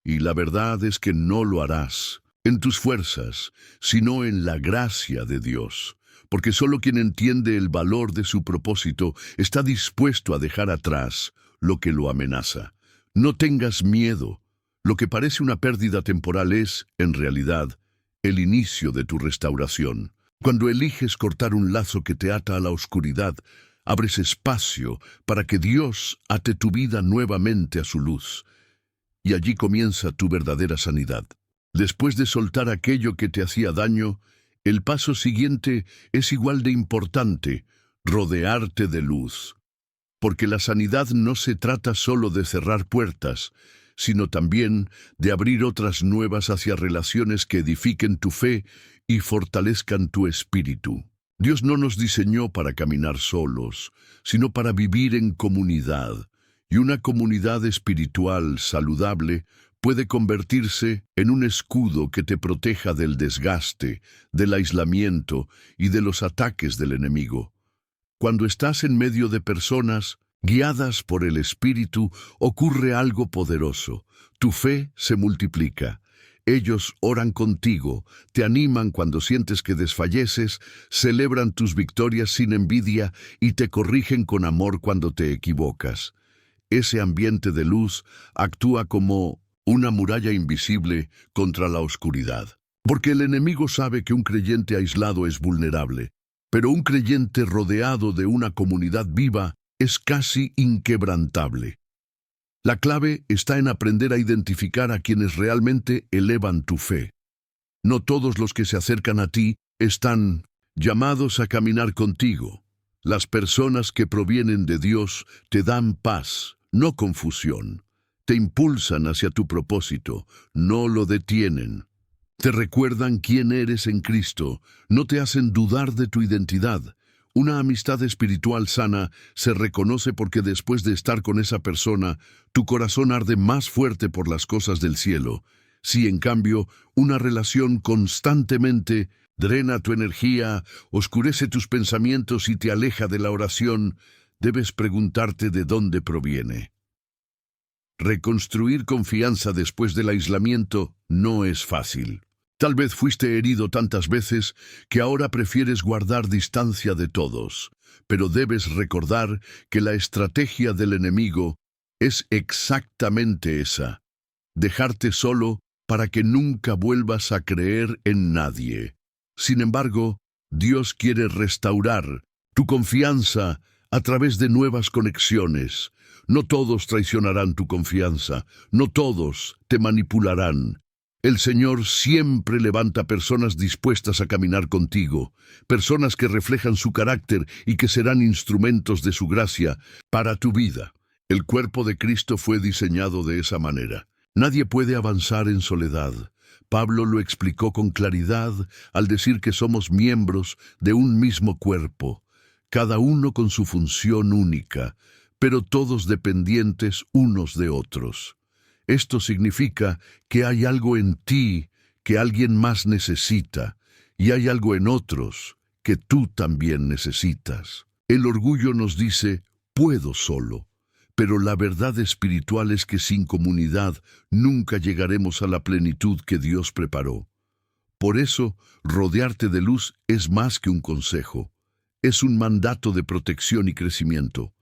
S1: Y la verdad es que no lo harás en tus fuerzas, sino en la gracia de Dios. Porque solo quien entiende el valor de su propósito está dispuesto a dejar atrás lo que lo amenaza. No tengas miedo. Lo que parece una pérdida temporal es, en realidad, el inicio de tu restauración. Cuando eliges cortar un lazo que te ata a la oscuridad, abres espacio para que Dios ate tu vida nuevamente a su luz. Y allí comienza tu verdadera sanidad. Después de soltar aquello que te hacía daño, el paso siguiente es igual de importante: rodearte de luz. Porque la sanidad no se trata solo de cerrar puertas, sino también de abrir otras nuevas hacia relaciones que edifiquen tu fe y fortalezcan tu espíritu. Dios no nos diseñó para caminar solos, sino para vivir en comunidad. Y una comunidad espiritual saludable puede convertirse en un escudo que te proteja del desgaste, del aislamiento y de los ataques del enemigo. Cuando estás en medio de personas guiadas por el Espíritu, ocurre algo poderoso. Tu fe se multiplica. Ellos oran contigo, te animan cuando sientes que desfalleces, celebran tus victorias sin envidia y te corrigen con amor cuando te equivocas. Ese ambiente de luz actúa como una muralla invisible contra la oscuridad. Porque el enemigo sabe que un creyente aislado es vulnerable, pero un creyente rodeado de una comunidad viva es casi inquebrantable. La clave está en aprender a identificar a quienes realmente elevan tu fe. No todos los que se acercan a ti están llamados a caminar contigo. Las personas que provienen de Dios te dan paz, no confusión. Te impulsan hacia tu propósito, no lo detienen. Te recuerdan quién eres en Cristo, no te hacen dudar de tu identidad. Una amistad espiritual sana se reconoce porque después de estar con esa persona, tu corazón arde más fuerte por las cosas del cielo. Si, en cambio, una relación constantemente drena tu energía, oscurece tus pensamientos y te aleja de la oración, debes preguntarte de dónde proviene. Reconstruir confianza después del aislamiento no es fácil. Tal vez fuiste herido tantas veces que ahora prefieres guardar distancia de todos, pero debes recordar que la estrategia del enemigo es exactamente esa: dejarte solo para que nunca vuelvas a creer en nadie. Sin embargo, Dios quiere restaurar tu confianza a través de nuevas conexiones. No todos traicionarán tu confianza, no todos te manipularán. El Señor siempre levanta personas dispuestas a caminar contigo, personas que reflejan su carácter y que serán instrumentos de su gracia para tu vida. El cuerpo de Cristo fue diseñado de esa manera. Nadie puede avanzar en soledad. Pablo lo explicó con claridad al decir que somos miembros de un mismo cuerpo, cada uno con su función única, pero todos dependientes unos de otros. Esto significa que hay algo en ti que alguien más necesita, y hay algo en otros que tú también necesitas. El orgullo nos dice, puedo solo, pero la verdad espiritual es que sin comunidad nunca llegaremos a la plenitud que Dios preparó. Por eso, rodearte de luz es más que un consejo, es un mandato de protección y crecimiento.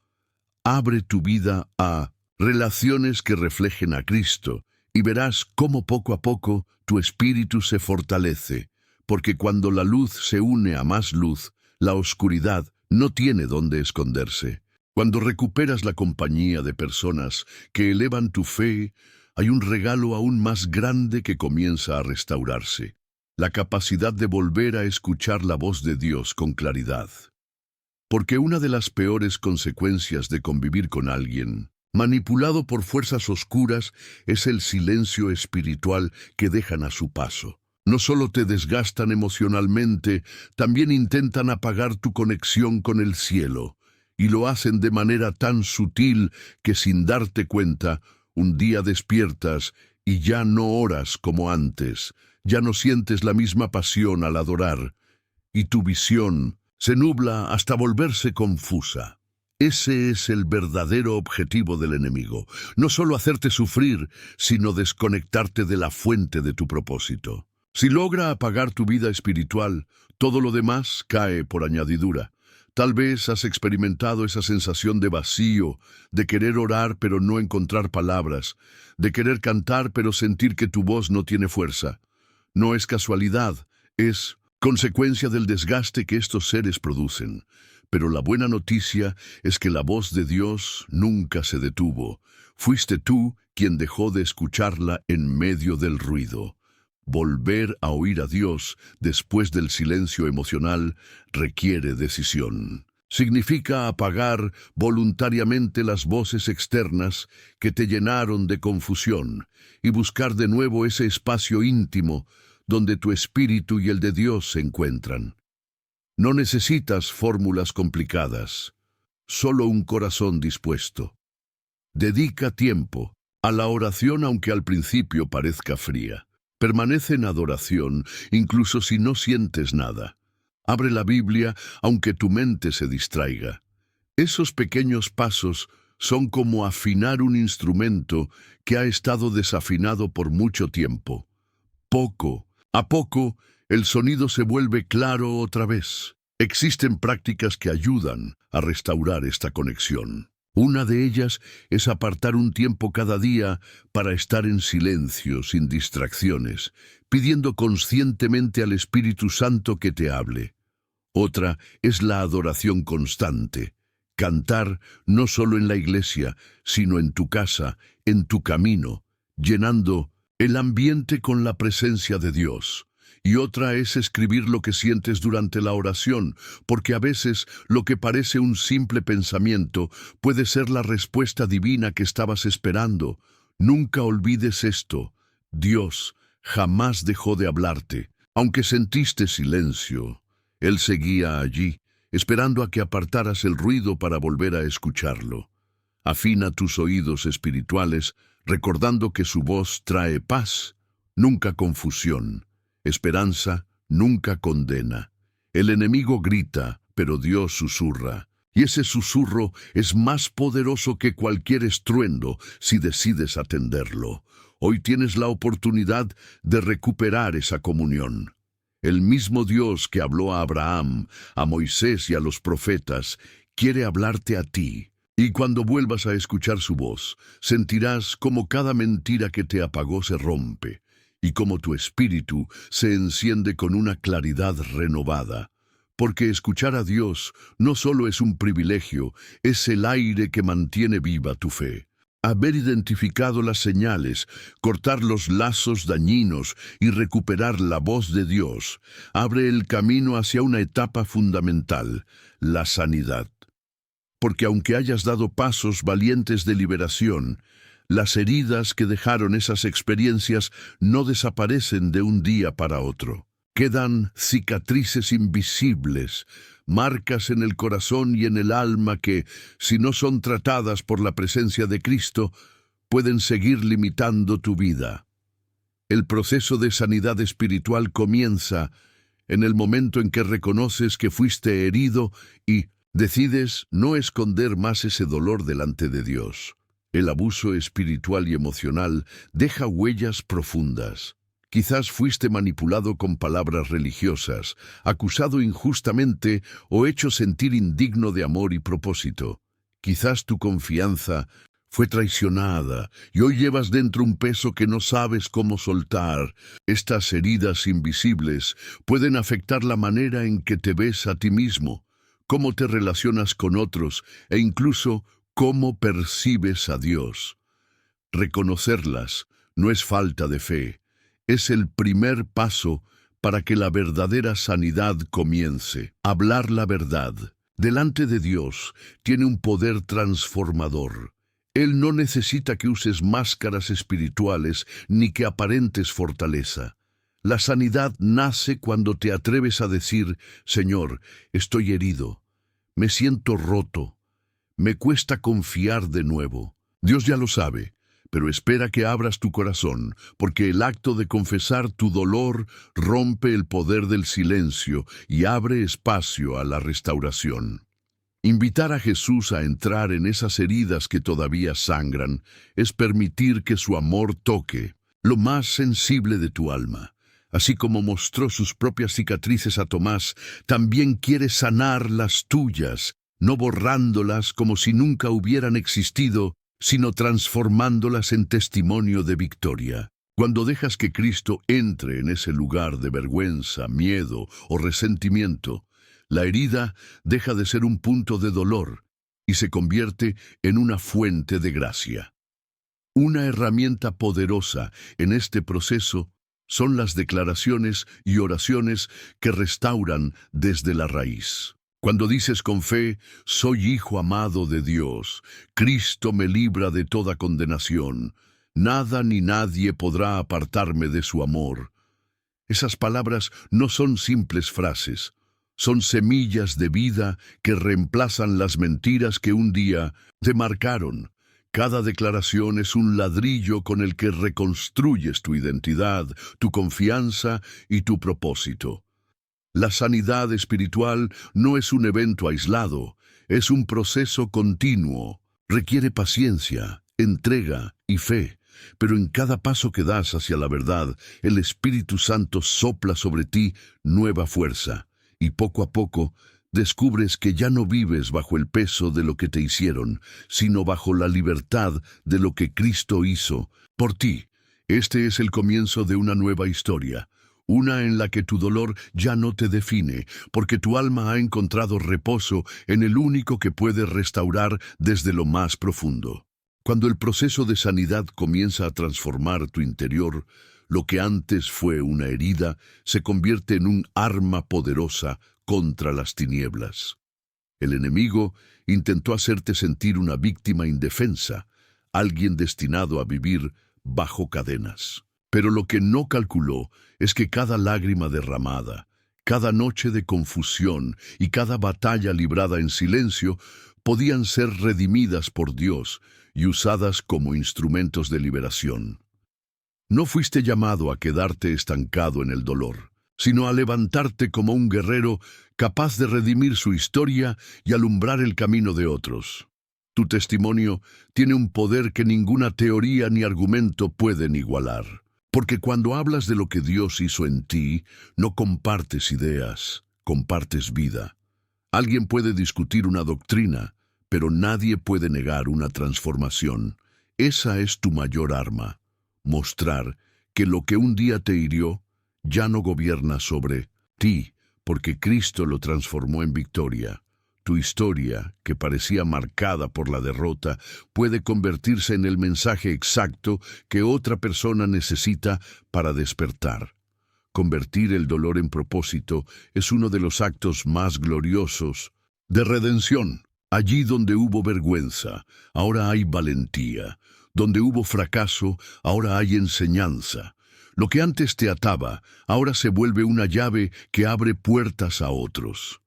S1: Abre tu vida a relaciones que reflejen a Cristo, y verás cómo poco a poco tu espíritu se fortalece, porque cuando la luz se une a más luz, la oscuridad no tiene dónde esconderse. Cuando recuperas la compañía de personas que elevan tu fe, hay un regalo aún más grande que comienza a restaurarse: la capacidad de volver a escuchar la voz de Dios con claridad. Porque una de las peores consecuencias de convivir con alguien manipulado por fuerzas oscuras es el silencio espiritual que dejan a su paso. No solo te desgastan emocionalmente, también intentan apagar tu conexión con el cielo, y lo hacen de manera tan sutil que sin darte cuenta, un día despiertas y ya no oras como antes, ya no sientes la misma pasión al adorar, y tu visión se nubla hasta volverse confusa. Ese es el verdadero objetivo del enemigo, no solo hacerte sufrir, sino desconectarte de la fuente de tu propósito. Si logra apagar tu vida espiritual, todo lo demás cae por añadidura. Tal vez has experimentado esa sensación de vacío, de querer orar pero no encontrar palabras, de querer cantar pero sentir que tu voz no tiene fuerza. No es casualidad, es consecuencia del desgaste que estos seres producen. Pero la buena noticia es que la voz de Dios nunca se detuvo. Fuiste tú quien dejó de escucharla en medio del ruido. Volver a oír a Dios después del silencio emocional requiere decisión. Significa apagar voluntariamente las voces externas que te llenaron de confusión y buscar de nuevo ese espacio íntimo donde tu espíritu y el de Dios se encuentran. No necesitas fórmulas complicadas, solo un corazón dispuesto. Dedica tiempo a la oración aunque al principio parezca fría. Permanece en adoración incluso si no sientes nada. Abre la Biblia aunque tu mente se distraiga. Esos pequeños pasos son como afinar un instrumento que ha estado desafinado por mucho tiempo. Poco a poco, el sonido se vuelve claro otra vez. Existen prácticas que ayudan a restaurar esta conexión. Una de ellas es apartar un tiempo cada día para estar en silencio, sin distracciones, pidiendo conscientemente al Espíritu Santo que te hable. Otra es la adoración constante. Cantar no solo en la iglesia, sino en tu casa, en tu camino, llenando el ambiente con la presencia de Dios. Y otra es escribir lo que sientes durante la oración, porque a veces lo que parece un simple pensamiento puede ser la respuesta divina que estabas esperando. Nunca olvides esto. Dios jamás dejó de hablarte. Aunque sentiste silencio, Él seguía allí, esperando a que apartaras el ruido para volver a escucharlo. Afina tus oídos espirituales, recordando que su voz trae paz, nunca confusión, esperanza, nunca condena. El enemigo grita, pero Dios susurra. Y ese susurro es más poderoso que cualquier estruendo si decides atenderlo. Hoy tienes la oportunidad de recuperar esa comunión. El mismo Dios que habló a Abraham, a Moisés y a los profetas, quiere hablarte a ti. Y cuando vuelvas a escuchar su voz, sentirás cómo cada mentira que te apagó se rompe, y cómo tu espíritu se enciende con una claridad renovada. Porque escuchar a Dios no solo es un privilegio, es el aire que mantiene viva tu fe. Haber identificado las señales, cortar los lazos dañinos y recuperar la voz de Dios, abre el camino hacia una etapa fundamental, la sanidad. Porque aunque hayas dado pasos valientes de liberación, las heridas que dejaron esas experiencias no desaparecen de un día para otro. Quedan cicatrices invisibles, marcas en el corazón y en el alma que, si no son tratadas por la presencia de Cristo, pueden seguir limitando tu vida. El proceso de sanidad espiritual comienza en el momento en que reconoces que fuiste herido y decides no esconder más ese dolor delante de Dios. El abuso espiritual y emocional deja huellas profundas. Quizás fuiste manipulado con palabras religiosas, acusado injustamente o hecho sentir indigno de amor y propósito. Quizás tu confianza fue traicionada y hoy llevas dentro un peso que no sabes cómo soltar. Estas heridas invisibles pueden afectar la manera en que te ves a ti mismo, cómo te relacionas con otros e incluso cómo percibes a Dios. Reconocerlas no es falta de fe. Es el primer paso para que la verdadera sanidad comience. Hablar la verdad delante de Dios tiene un poder transformador. Él no necesita que uses máscaras espirituales ni que aparentes fortaleza. La sanidad nace cuando te atreves a decir: Señor, estoy herido, me siento roto, me cuesta confiar de nuevo. Dios ya lo sabe, pero espera que abras tu corazón, porque el acto de confesar tu dolor rompe el poder del silencio y abre espacio a la restauración. Invitar a Jesús a entrar en esas heridas que todavía sangran es permitir que su amor toque lo más sensible de tu alma. Así como mostró sus propias cicatrices a Tomás, también quiere sanar las tuyas, no borrándolas como si nunca hubieran existido, sino transformándolas en testimonio de victoria. Cuando dejas que Cristo entre en ese lugar de vergüenza, miedo o resentimiento, la herida deja de ser un punto de dolor y se convierte en una fuente de gracia. Una herramienta poderosa en este proceso son las declaraciones y oraciones que restauran desde la raíz. Cuando dices con fe: soy hijo amado de Dios, Cristo me libra de toda condenación, nada ni nadie podrá apartarme de su amor. Esas palabras no son simples frases, son semillas de vida que reemplazan las mentiras que un día te marcaron. Cada declaración es un ladrillo con el que reconstruyes tu identidad, tu confianza y tu propósito. La sanidad espiritual no es un evento aislado, es un proceso continuo. Requiere paciencia, entrega y fe, pero en cada paso que das hacia la verdad, el Espíritu Santo sopla sobre ti nueva fuerza, y poco a poco descubres que ya no vives bajo el peso de lo que te hicieron, sino bajo la libertad de lo que Cristo hizo por ti. Este es el comienzo de una nueva historia. Una en la que tu dolor ya no te define, porque tu alma ha encontrado reposo en el único que puede restaurar desde lo más profundo. Cuando el proceso de sanidad comienza a transformar tu interior, lo que antes fue una herida se convierte en un arma poderosa contra las tinieblas. El enemigo intentó hacerte sentir una víctima indefensa, alguien destinado a vivir bajo cadenas. Pero lo que no calculó es que cada lágrima derramada, cada noche de confusión y cada batalla librada en silencio podían ser redimidas por Dios y usadas como instrumentos de liberación. No fuiste llamado a quedarte estancado en el dolor, sino a levantarte como un guerrero capaz de redimir su historia y alumbrar el camino de otros. Tu testimonio tiene un poder que ninguna teoría ni argumento pueden igualar. Porque cuando hablas de lo que Dios hizo en ti, no compartes ideas, compartes vida. Alguien puede discutir una doctrina, pero nadie puede negar una transformación. Esa es tu mayor arma, mostrar que lo que un día te hirió ya no gobierna sobre ti, porque Cristo lo transformó en victoria. Tu historia, que parecía marcada por la derrota, puede convertirse en el mensaje exacto que otra persona necesita para despertar. Convertir el dolor en propósito es uno de los actos más gloriosos de redención. Allí donde hubo vergüenza, ahora hay valentía. Donde hubo fracaso, ahora hay enseñanza. Lo que antes te ataba, ahora se vuelve una llave que abre puertas a otros.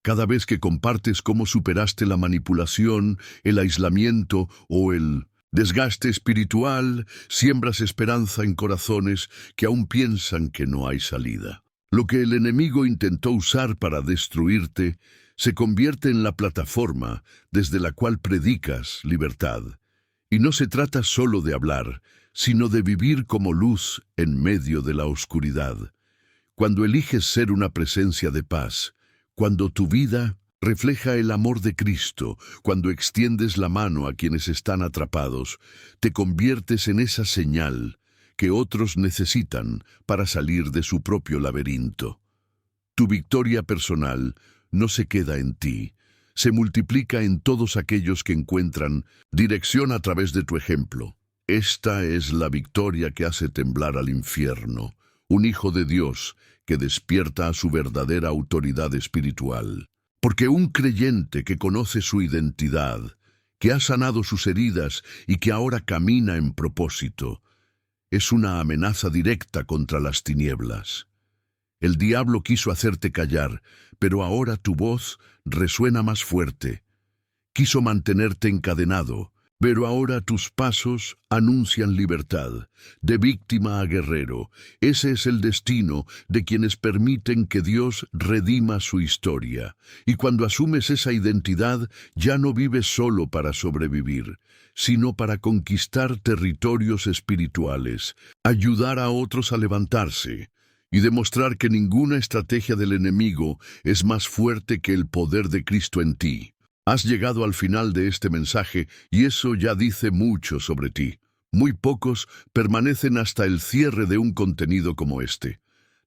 S1: Cada vez que compartes cómo superaste la manipulación, el aislamiento o el desgaste espiritual, siembras esperanza en corazones que aún piensan que no hay salida. Lo que el enemigo intentó usar para destruirte se convierte en la plataforma desde la cual predicas libertad. Y no se trata solo de hablar, sino de vivir como luz en medio de la oscuridad. Cuando eliges ser una presencia de paz, cuando tu vida refleja el amor de Cristo, cuando extiendes la mano a quienes están atrapados, te conviertes en esa señal que otros necesitan para salir de su propio laberinto. Tu victoria personal no se queda en ti, se multiplica en todos aquellos que encuentran dirección a través de tu ejemplo. Esta es la victoria que hace temblar al infierno, un hijo de Dios que despierta a su verdadera autoridad espiritual. Porque un creyente que conoce su identidad, que ha sanado sus heridas y que ahora camina en propósito, es una amenaza directa contra las tinieblas. El diablo quiso hacerte callar, pero ahora tu voz resuena más fuerte. Quiso mantenerte encadenado, pero ahora tus pasos anuncian libertad, de víctima a guerrero. Ese es el destino de quienes permiten que Dios redima su historia. Y cuando asumes esa identidad, ya no vives solo para sobrevivir, sino para conquistar territorios espirituales, ayudar a otros a levantarse y demostrar que ninguna estrategia del enemigo es más fuerte que el poder de Cristo en ti. Has llegado al final de este mensaje y eso ya dice mucho sobre ti. Muy pocos permanecen hasta el cierre de un contenido como este.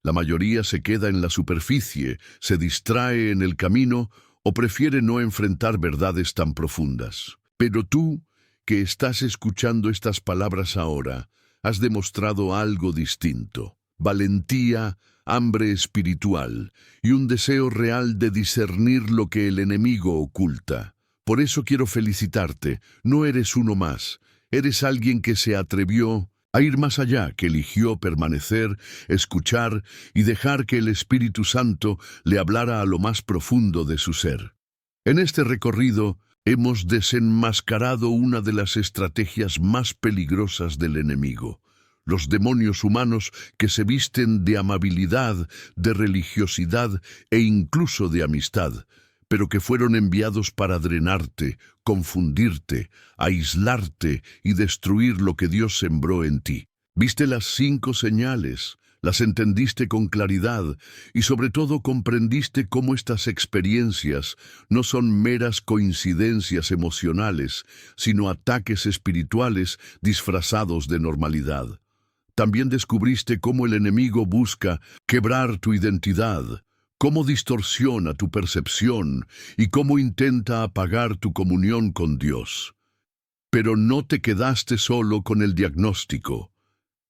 S1: La mayoría se queda en la superficie, se distrae en el camino o prefiere no enfrentar verdades tan profundas. Pero tú, que estás escuchando estas palabras ahora, has demostrado algo distinto. Valentía, hambre espiritual y un deseo real de discernir lo que el enemigo oculta. Por eso quiero felicitarte, no eres uno más, eres alguien que se atrevió a ir más allá, que eligió permanecer, escuchar y dejar que el Espíritu Santo le hablara a lo más profundo de su ser. En este recorrido hemos desenmascarado una de las estrategias más peligrosas del enemigo. Los demonios humanos que se visten de amabilidad, de religiosidad e incluso de amistad, pero que fueron enviados para drenarte, confundirte, aislarte y destruir lo que Dios sembró en ti. Viste las 5 señales, las entendiste con claridad y sobre todo comprendiste cómo estas experiencias no son meras coincidencias emocionales, sino ataques espirituales disfrazados de normalidad. También descubriste cómo el enemigo busca quebrar tu identidad, cómo distorsiona tu percepción y cómo intenta apagar tu comunión con Dios. Pero no te quedaste solo con el diagnóstico.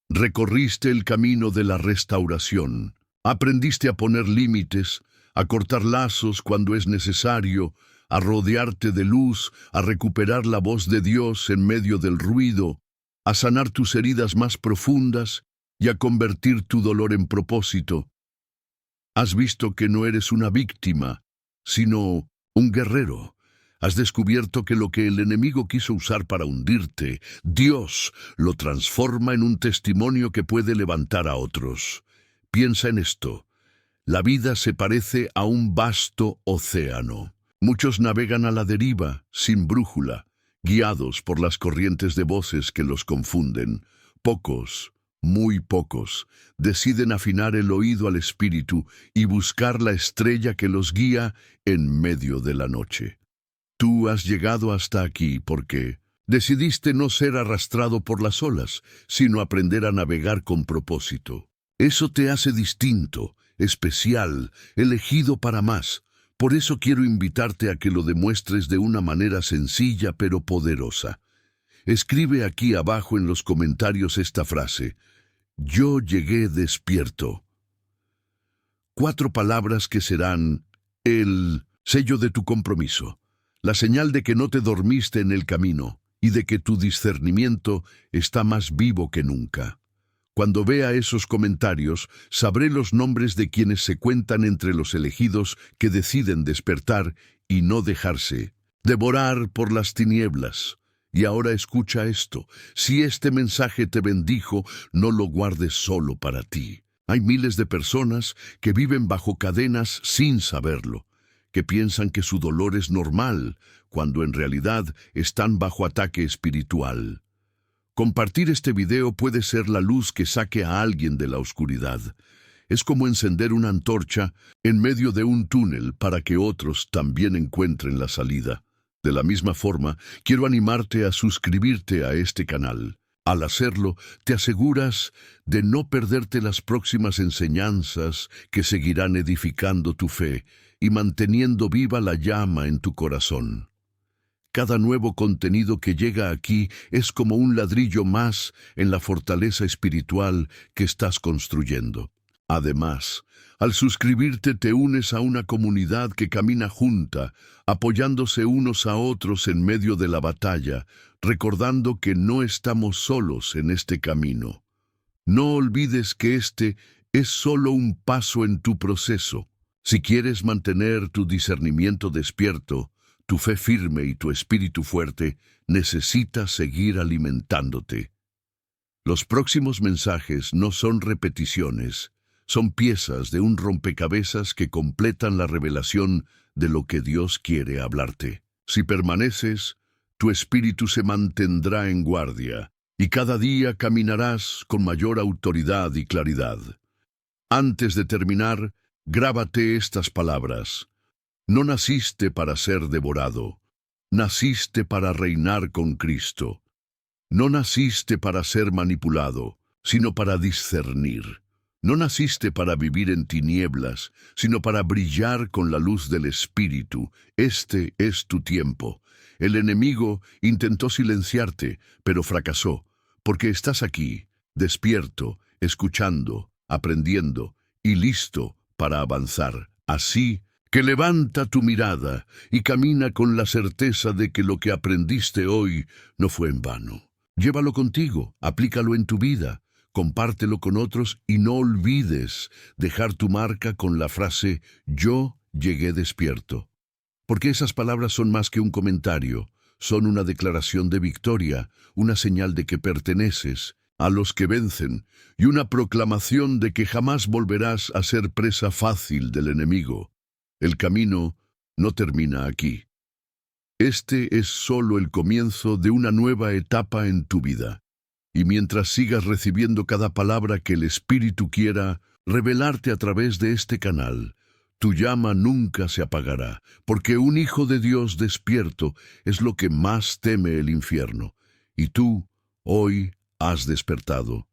S1: Recorriste el camino de la restauración. Aprendiste a poner límites, a cortar lazos cuando es necesario, a rodearte de luz, a recuperar la voz de Dios en medio del ruido, a sanar tus heridas más profundas y a convertir tu dolor en propósito. Has visto que no eres una víctima, sino un guerrero. Has descubierto que lo que el enemigo quiso usar para hundirte, Dios lo transforma en un testimonio que puede levantar a otros. Piensa en esto. La vida se parece a un vasto océano. Muchos navegan a la deriva, sin brújula, guiados por las corrientes de voces que los confunden. Pocos, muy pocos, deciden afinar el oído al espíritu y buscar la estrella que los guía en medio de la noche. Tú has llegado hasta aquí porque decidiste no ser arrastrado por las olas, sino aprender a navegar con propósito. Eso te hace distinto, especial, elegido para más. Por eso quiero invitarte a que lo demuestres de una manera sencilla pero poderosa. Escribe aquí abajo en los comentarios esta frase: yo llegué despierto. 4 palabras que serán el sello de tu compromiso, la señal de que no te dormiste en el camino y de que tu discernimiento está más vivo que nunca. Cuando vea esos comentarios, sabré los nombres de quienes se cuentan entre los elegidos que deciden despertar y no dejarse devorar por las tinieblas. Y ahora escucha esto: si este mensaje te bendijo, no lo guardes solo para ti. Hay miles de personas que viven bajo cadenas sin saberlo, que piensan que su dolor es normal, cuando en realidad están bajo ataque espiritual. Compartir este video puede ser la luz que saque a alguien de la oscuridad. Es como encender una antorcha en medio de un túnel para que otros también encuentren la salida. De la misma forma, quiero animarte a suscribirte a este canal. Al hacerlo, te aseguras de no perderte las próximas enseñanzas que seguirán edificando tu fe y manteniendo viva la llama en tu corazón. Cada nuevo contenido que llega aquí es como un ladrillo más en la fortaleza espiritual que estás construyendo. Además, al suscribirte te unes a una comunidad que camina junta, apoyándose unos a otros en medio de la batalla, recordando que no estamos solos en este camino. No olvides que este es solo un paso en tu proceso. Si quieres mantener tu discernimiento despierto, tu fe firme y tu espíritu fuerte, necesitas seguir alimentándote. Los próximos mensajes no son repeticiones, son piezas de un rompecabezas que completan la revelación de lo que Dios quiere hablarte. Si permaneces, tu espíritu se mantendrá en guardia, y cada día caminarás con mayor autoridad y claridad. Antes de terminar, grábate estas palabras: no naciste para ser devorado, naciste para reinar con Cristo. No naciste para ser manipulado, sino para discernir. No naciste para vivir en tinieblas, sino para brillar con la luz del Espíritu. Este es tu tiempo. El enemigo intentó silenciarte, pero fracasó, porque estás aquí, despierto, escuchando, aprendiendo y listo para avanzar. Así que levanta tu mirada y camina con la certeza de que lo que aprendiste hoy no fue en vano. Llévalo contigo, aplícalo en tu vida, compártelo con otros y no olvides dejar tu marca con la frase «Yo llegué despierto». Porque esas palabras son más que un comentario, son una declaración de victoria, una señal de que perteneces a los que vencen y una proclamación de que jamás volverás a ser presa fácil del enemigo. El camino no termina aquí. Este es solo el comienzo de una nueva etapa en tu vida. Y mientras sigas recibiendo cada palabra que el Espíritu quiera revelarte a través de este canal, tu llama nunca se apagará, porque un hijo de Dios despierto es lo que más teme el infierno. Y tú, hoy, has despertado.